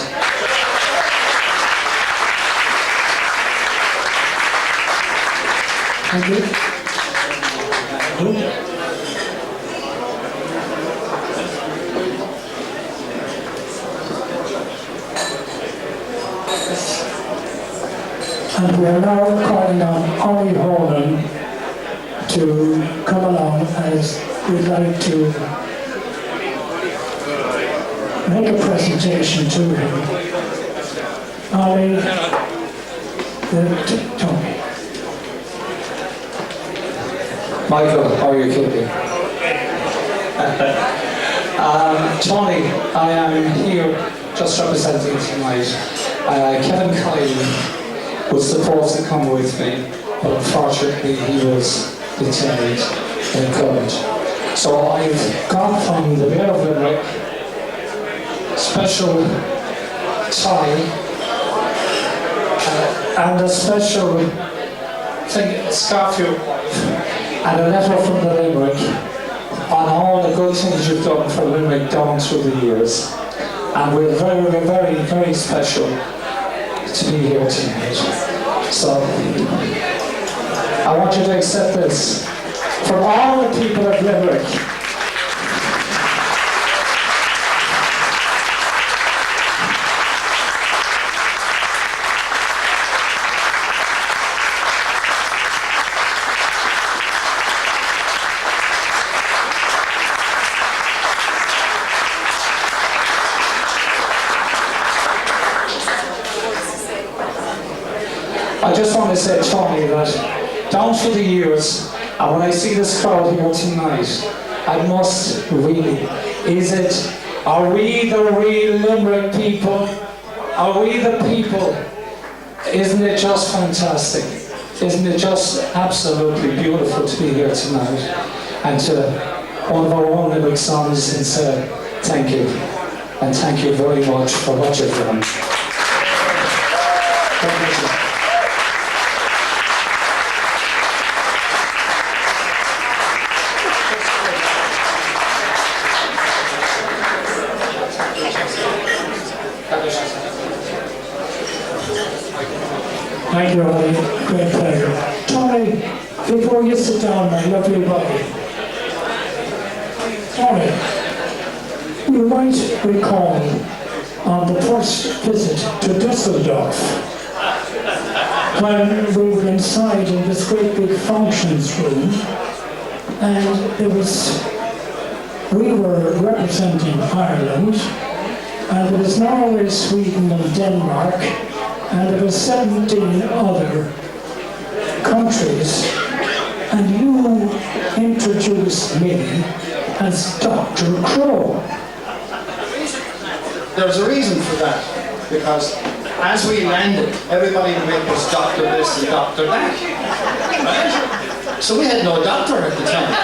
Thank you. And we are now calling on Ollie Holman to come along, as we'd like to make a presentation to him. Ollie, Tony. Michael, how are you keeping? Tony, I am here just representing tonight. Kevin Kyle was supposed to come with me, but unfortunately he was detained and couldn't. So I've gone from the Mayor of Limerick, special tie, and a special scarf for your wife, and a letter from the Limerick on all the good things you've done for Limerick down through the years. And we're very, very, very special to be here tonight. So I want you to accept this from all the people of Limerick. I just want to say, Tony, that down through the years, and when I see this crowd here tonight, I must really, are we the real Limerick people? Are we the people? Isn't it just fantastic? Isn't it just absolutely beautiful to be here tonight and to one of our own Limerick songs and say thank you. And thank you very much for what you've done. Thank you, Ollie. Great pleasure. Tony, before you sit down, my lovely body. Tony, you might recall on the first visit to Dusseldorf, when we were inside in this great big functions room, and we were representing Ireland, and there was Norway, Sweden, and Denmark, and there were 17 other countries, and you introduced me as Dr. Crowe. There's a reason for that, because as we landed, everybody in the wing was Dr. this and Dr. that. Right? So we had no doctor at the time.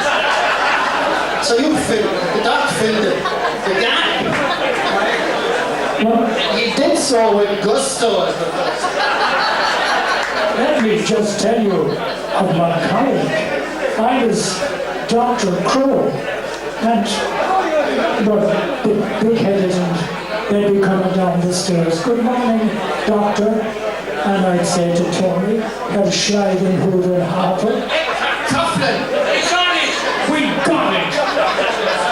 So the doc filled the gap. Well, he did so with gusto. Let me just tell you of my colleague. I was Dr. Crowe, and big-headed, and they'd be coming down the stairs. Good morning, doctor. And I'd say to Tony, Herr Schleidenhuber Harper, Coughlin! we got it!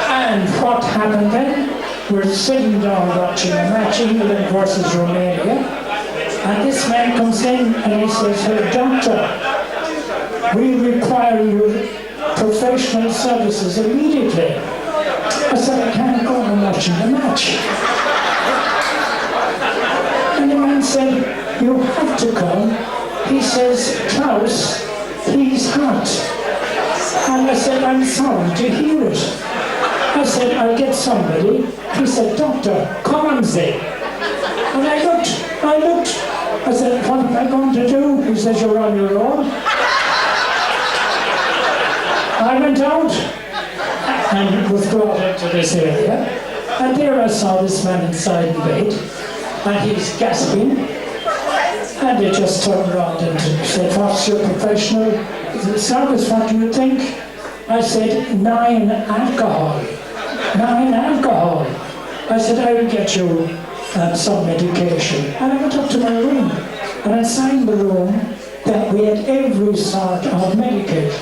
And what happened then? We're sitting down watching a match, England versus Romania, and this man comes in and he says, "Hey, doctor, we require your professional services immediately." I said, "I can't go on watching the match." And the man said, "You have to come." He says, "Klaus, he's hot." And I said, "I'm sorry to hear it." I said, "I'll get somebody." He said, "Doctor, come and say." And I looked. I said, "What am I going to do?" He says, "You're on your own." I went out and was brought into this area. And there I saw this man inside the bed. And he's gasping. And they just turned around and said, "What's your professional service? What do you think?" I said, 9 alcohol. 9 alcohol. I said, "I will get you some medication." And I went up to my room, and I signed the room that we had every sort of medication.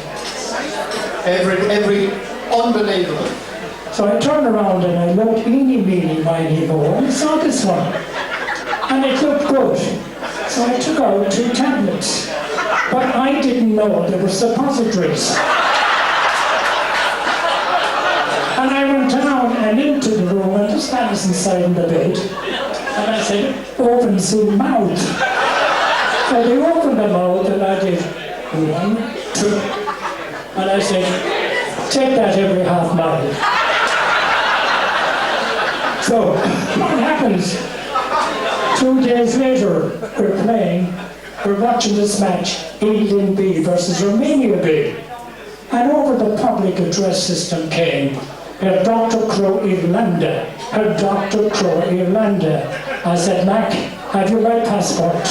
Every unbelievable. So I turned around and I looked, eeny, meeny, miny, mo, and I saw this one. And it looked good. So I took out 2 tablets. But I didn't know they were suppositories. And I went down and into the room, and this man was inside in the bed. And I said, "Open the mouth." So they opened the mouth, and I did 1, 2. And I said, "Take that every half mile." So what happens? 2 days later, we're watching this match, England B versus Romania B. And over the public address system came, "Herr Dr. Crowe Irlanda, Herr Dr. Crowe Irlanda." I said, "Mac, have you my passport?"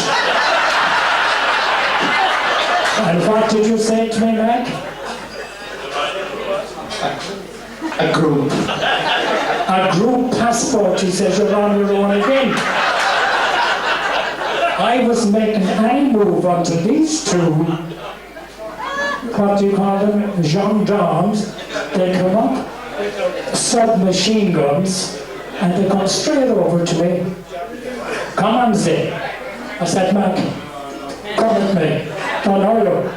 And what did you say to me, Mac? A group. A group passport, he says, "You're on your own again." I was making any move until these 2, what do you call them, gendarmes, they come up, submachine guns, and they come straight over to me. "Come on, Zay." I said, "Mac, come with me. Don't hurry."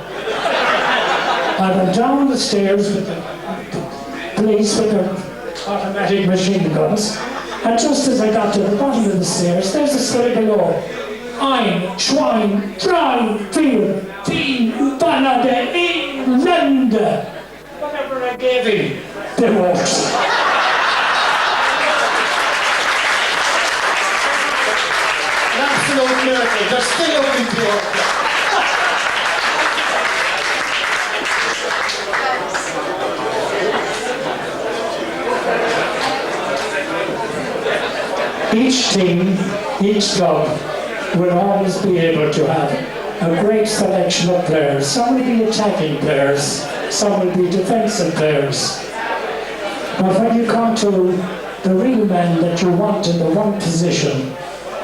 I went down the stairs with the police with their automatic machine guns, and just as I got to the bottom of the stairs, there's a slide below. "Ein, Schwein, drei, vier, fünf, Banade, Irlanda." Whatever I gave him, they walked. An absolute miracle. They're still open pure. each team, each club will always be able to have a great selection of players. Some will be attacking players, some will be defensive players. But when you come to the real men that you want in the one position,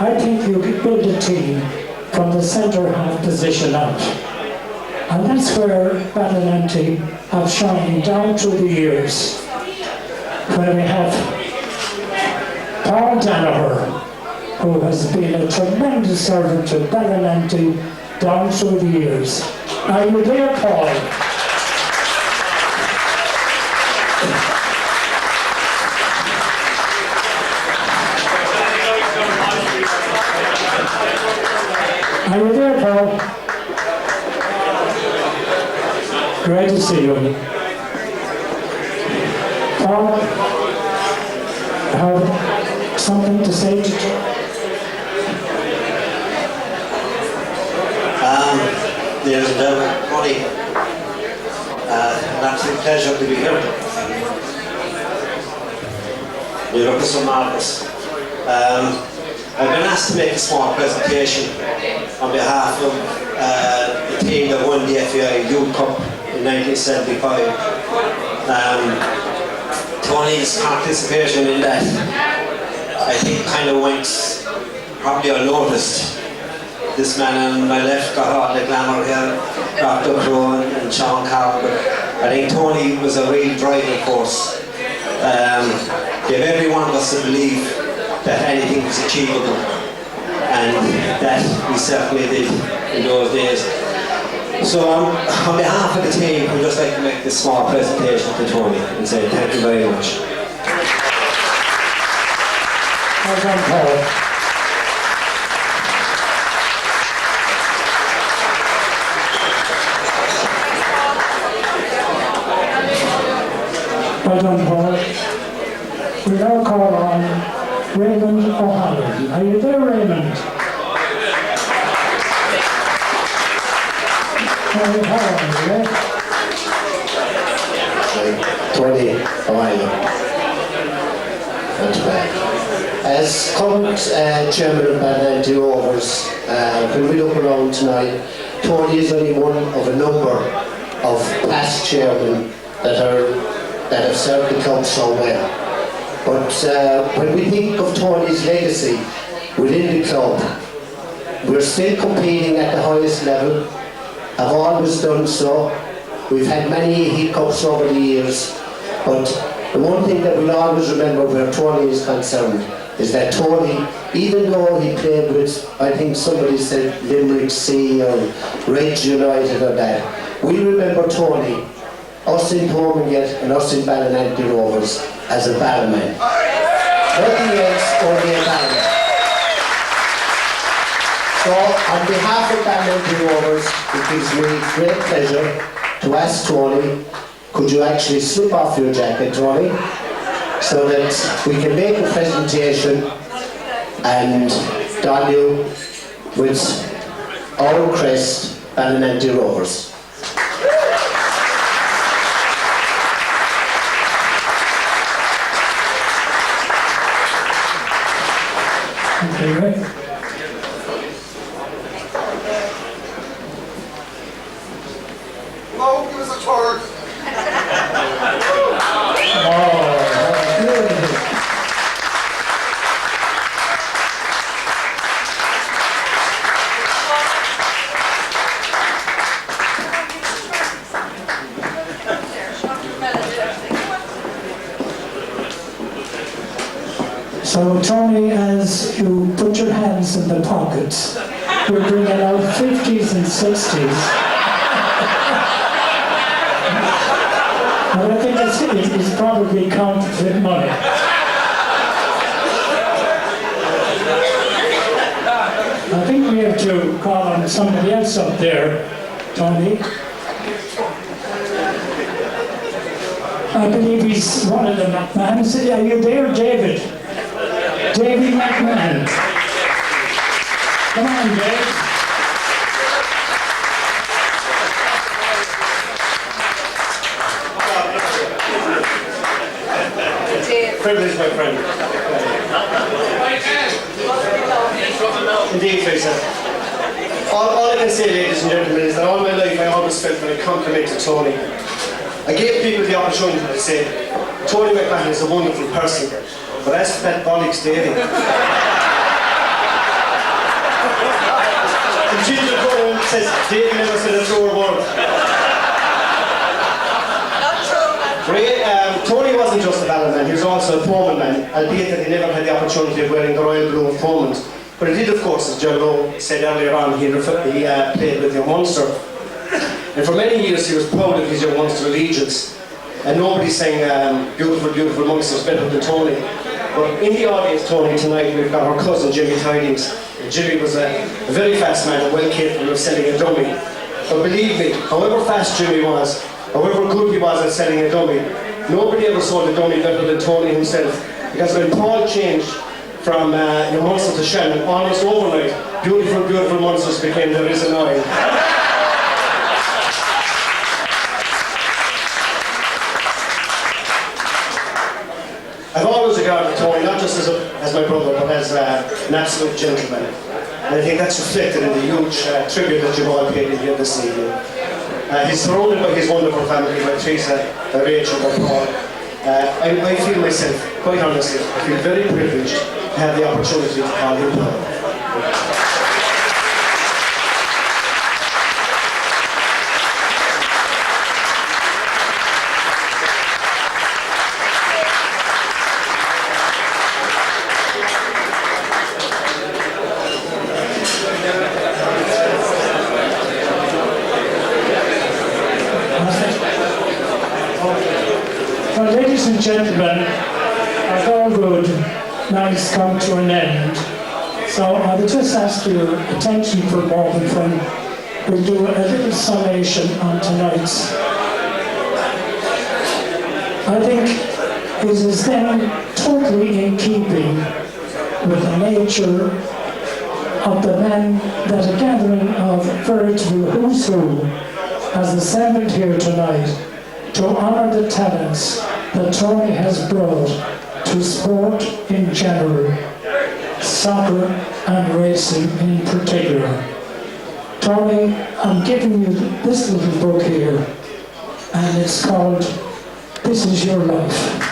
I think you could build a team from the centre half position out. And that's where Ballynanty have shined down through the years. Where we have Paul Danaher, who has been a tremendous servant to Ballynanty down through the years. Are you there, Paul? Are you there, Paul? Great to see you. Paul, have something to say to you? Ladies and gentlemen, Tony, an absolute pleasure to be here. You look so marvellous. I've been asked to make a small presentation on behalf of the team that won the FAI Youth Cup in 1975. Tony's participation in that, I think, kind of went probably unnoticed. This man on my left got all the glamour here, Dr. Crowe and Sean Carroll, but I think Tony was a real driving force. Gave every one of us to believe that anything was achievable, and that we certainly did in those days. So on behalf of the team, we'd just like to make this small presentation to Tony and say thank you very much. Well done, Paul. Well done, Paul. We now call on Raymond O'Halloran. Are you there, Raymond? How are you? Tony, how are you? Not too bad. As current chairman of Ballynanty Rovers, when we look around tonight, Tony is only one of a number of past chairmen that have served the club so well. But when we think of Tony's legacy within the club, we're still competing at the highest level, have always done so. We've had many hiccups over the years, but the one thing that we'll always remember where Tony is concerned is that Tony, even though he played with, I think somebody said Limerick City or Reds United or that, we remember Tony, us in Portmanget and us in Ballynanty Rovers, as a Ballyman. Nothing else, only a Ballyman. So, on behalf of Ballynanty Rovers, it gives me great pleasure to ask Tony, could you actually slip off your jacket, Tony, so that we can make a presentation and don you with our crest, Ballynanty Rovers. Okay, right. Hello, give us a tour. So Tony, as you put your hands in the pockets, we're bringing out 50s and 60s. But I think it's probably counterfeit money. I think we have to call on somebody else up there, Tony. I believe he's one of the McMahons. Are you there, David? David McMahon. Come on, Dave. Privilege, my friend. Indeed, Fraser. All I can say, ladies and gentlemen, is that all my life I always felt when I complimented Tony. I gave people the opportunity to say, Tony McMahon is a wonderful person, but as for that bollocks Davy. And Ginger Crowe says, Davy never said a truer word. Tony wasn't just a ballad man, he was also a Pullman man, albeit that he never had the opportunity of wearing the royal blue of Pullman. But he did, of course, as Joe Lowe said earlier on, he played with young Munster. And for many years he was proud of his young Munster allegiance. And nobody sang Beautiful, Beautiful Munster's better than Tony. But in the audience, Tony, tonight we've got our cousin Jimmy Tidings. And Jimmy was a very fast man and well capable of selling a dummy. But believe me, however fast Jimmy was, however good he was at selling a dummy, nobody ever sold a dummy better than Tony himself. Because when Paul changed from your Munster to Shannon, almost overnight, Beautiful, Beautiful Munsters became There Is an Oil. I've always regarded Tony not just as my brother, but as an absolute gentleman. And I think that's reflected in the huge tribute that you've all paid him here this evening. He's surrounded by his wonderful family, by Teresa, by Rachel, by Paul. I feel myself, quite honestly, I feel very privileged to have the opportunity to call him Paul. Well, ladies and gentlemen, our all good night's come to an end. So I would just ask your attention for a moment when we'll do a little summation on tonight's. I think it is then totally in keeping with the nature of the men that a gathering of veritable who's who has assembled here tonight to honour the talents that Tony has brought to sport in general, soccer and racing in particular. Tony, I'm giving you this little book here, and it's called This Is Your Life.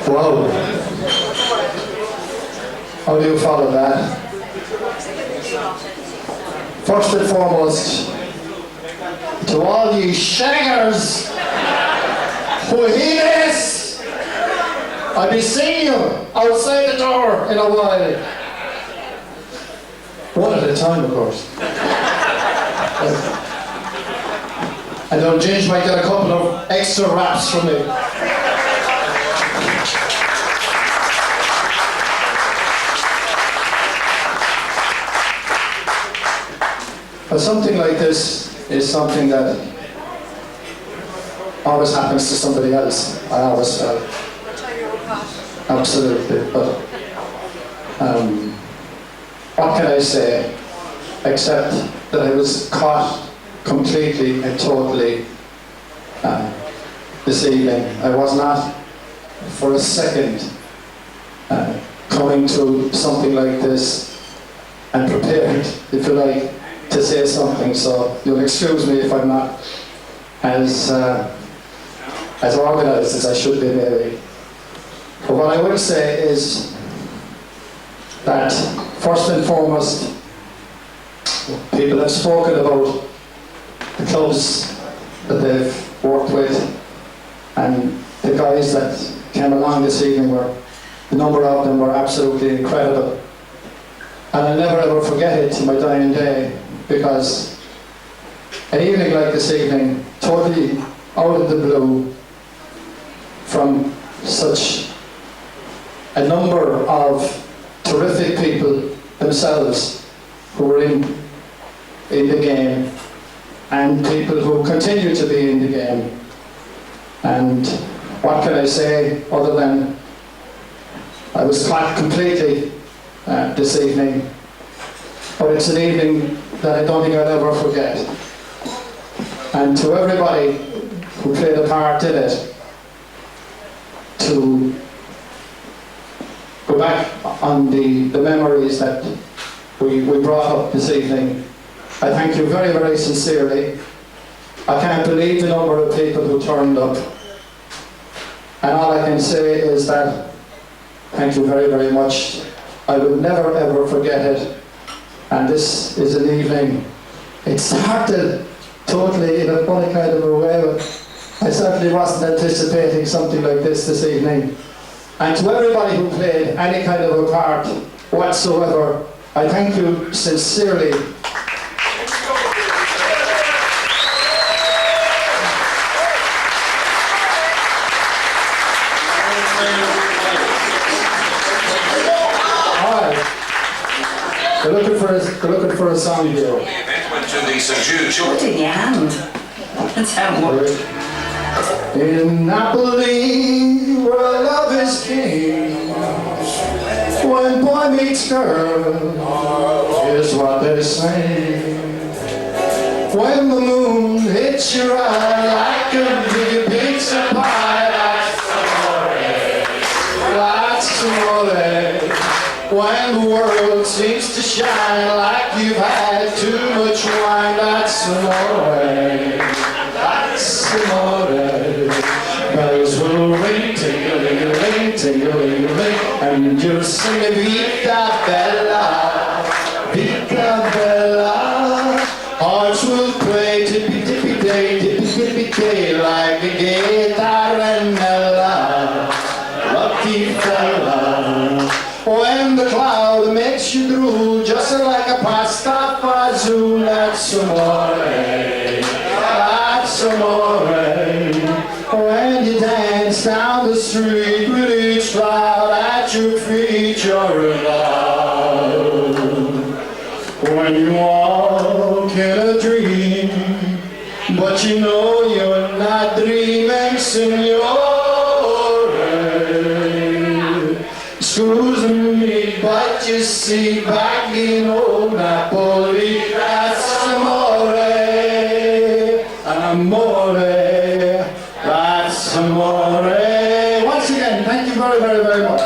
Wow. How do you follow that? First and foremost, to all you shaggers who hear this, I'll be seeing you outside the door in a while. One at a time, of course. And old Ginge might get a couple of extra raps from me. But something like this is something that always happens to somebody else. I always felt. Absolutely. But what can I say except that I was caught completely and totally this evening. I was not for a second coming to something like this and prepared, if you like, to say something, so you'll excuse me if I'm not as organised as I should be, maybe. But what I will say is that first and foremost, people have spoken about the clubs that they've worked with, and the guys that came along this evening the number of them were absolutely incredible. And I'll never ever forget it to my dying day because an evening like this evening, totally out of the blue, from such a number of terrific people themselves who were in the game, and people who continue to be in the game. And what can I say other than I was caught completely this evening, but it's an evening that I don't think I'll ever forget. And to everybody who played a part in it, to go back on the memories that we brought up this evening, I thank you very, very sincerely. I can't believe the number of people who turned up. And all I can say is that thank you very, very much. I will never, ever forget it. And this is an evening, it started totally in a funny kind of a way, but I certainly wasn't anticipating something like this evening. And to everybody who played any kind of a part whatsoever, I thank you sincerely. They're looking for a song here. The event went to the St. Jude Church. Put it in your hand. That's how it works. In Napoli, where love is king, when boy meets girl, here's what they say. When the moon hits your eye like a big pizza pie, that's amore. When the world seems to shine like you've had too much wine, that's amore. That's amore. Bells will ring, ting-a-ling-a-ling, ting-a-ling-a-ling, and you'll sing Vita Bella, Vita Bella. Hearts will play tippy-tippy-day, tippy-tippy-day, like a guitarella, lucky fella. When the cloud makes you drool, just like a pasta fazool, that's amore, that's amore. When you dance down the street with each cloud at your feet, you're in love. When you walk in a dream, but you know you're not dreaming, signore. Excuse me, but you see, back in old Napoli, that's amore, amore, that's amore. Once again, thank you very, very, very much.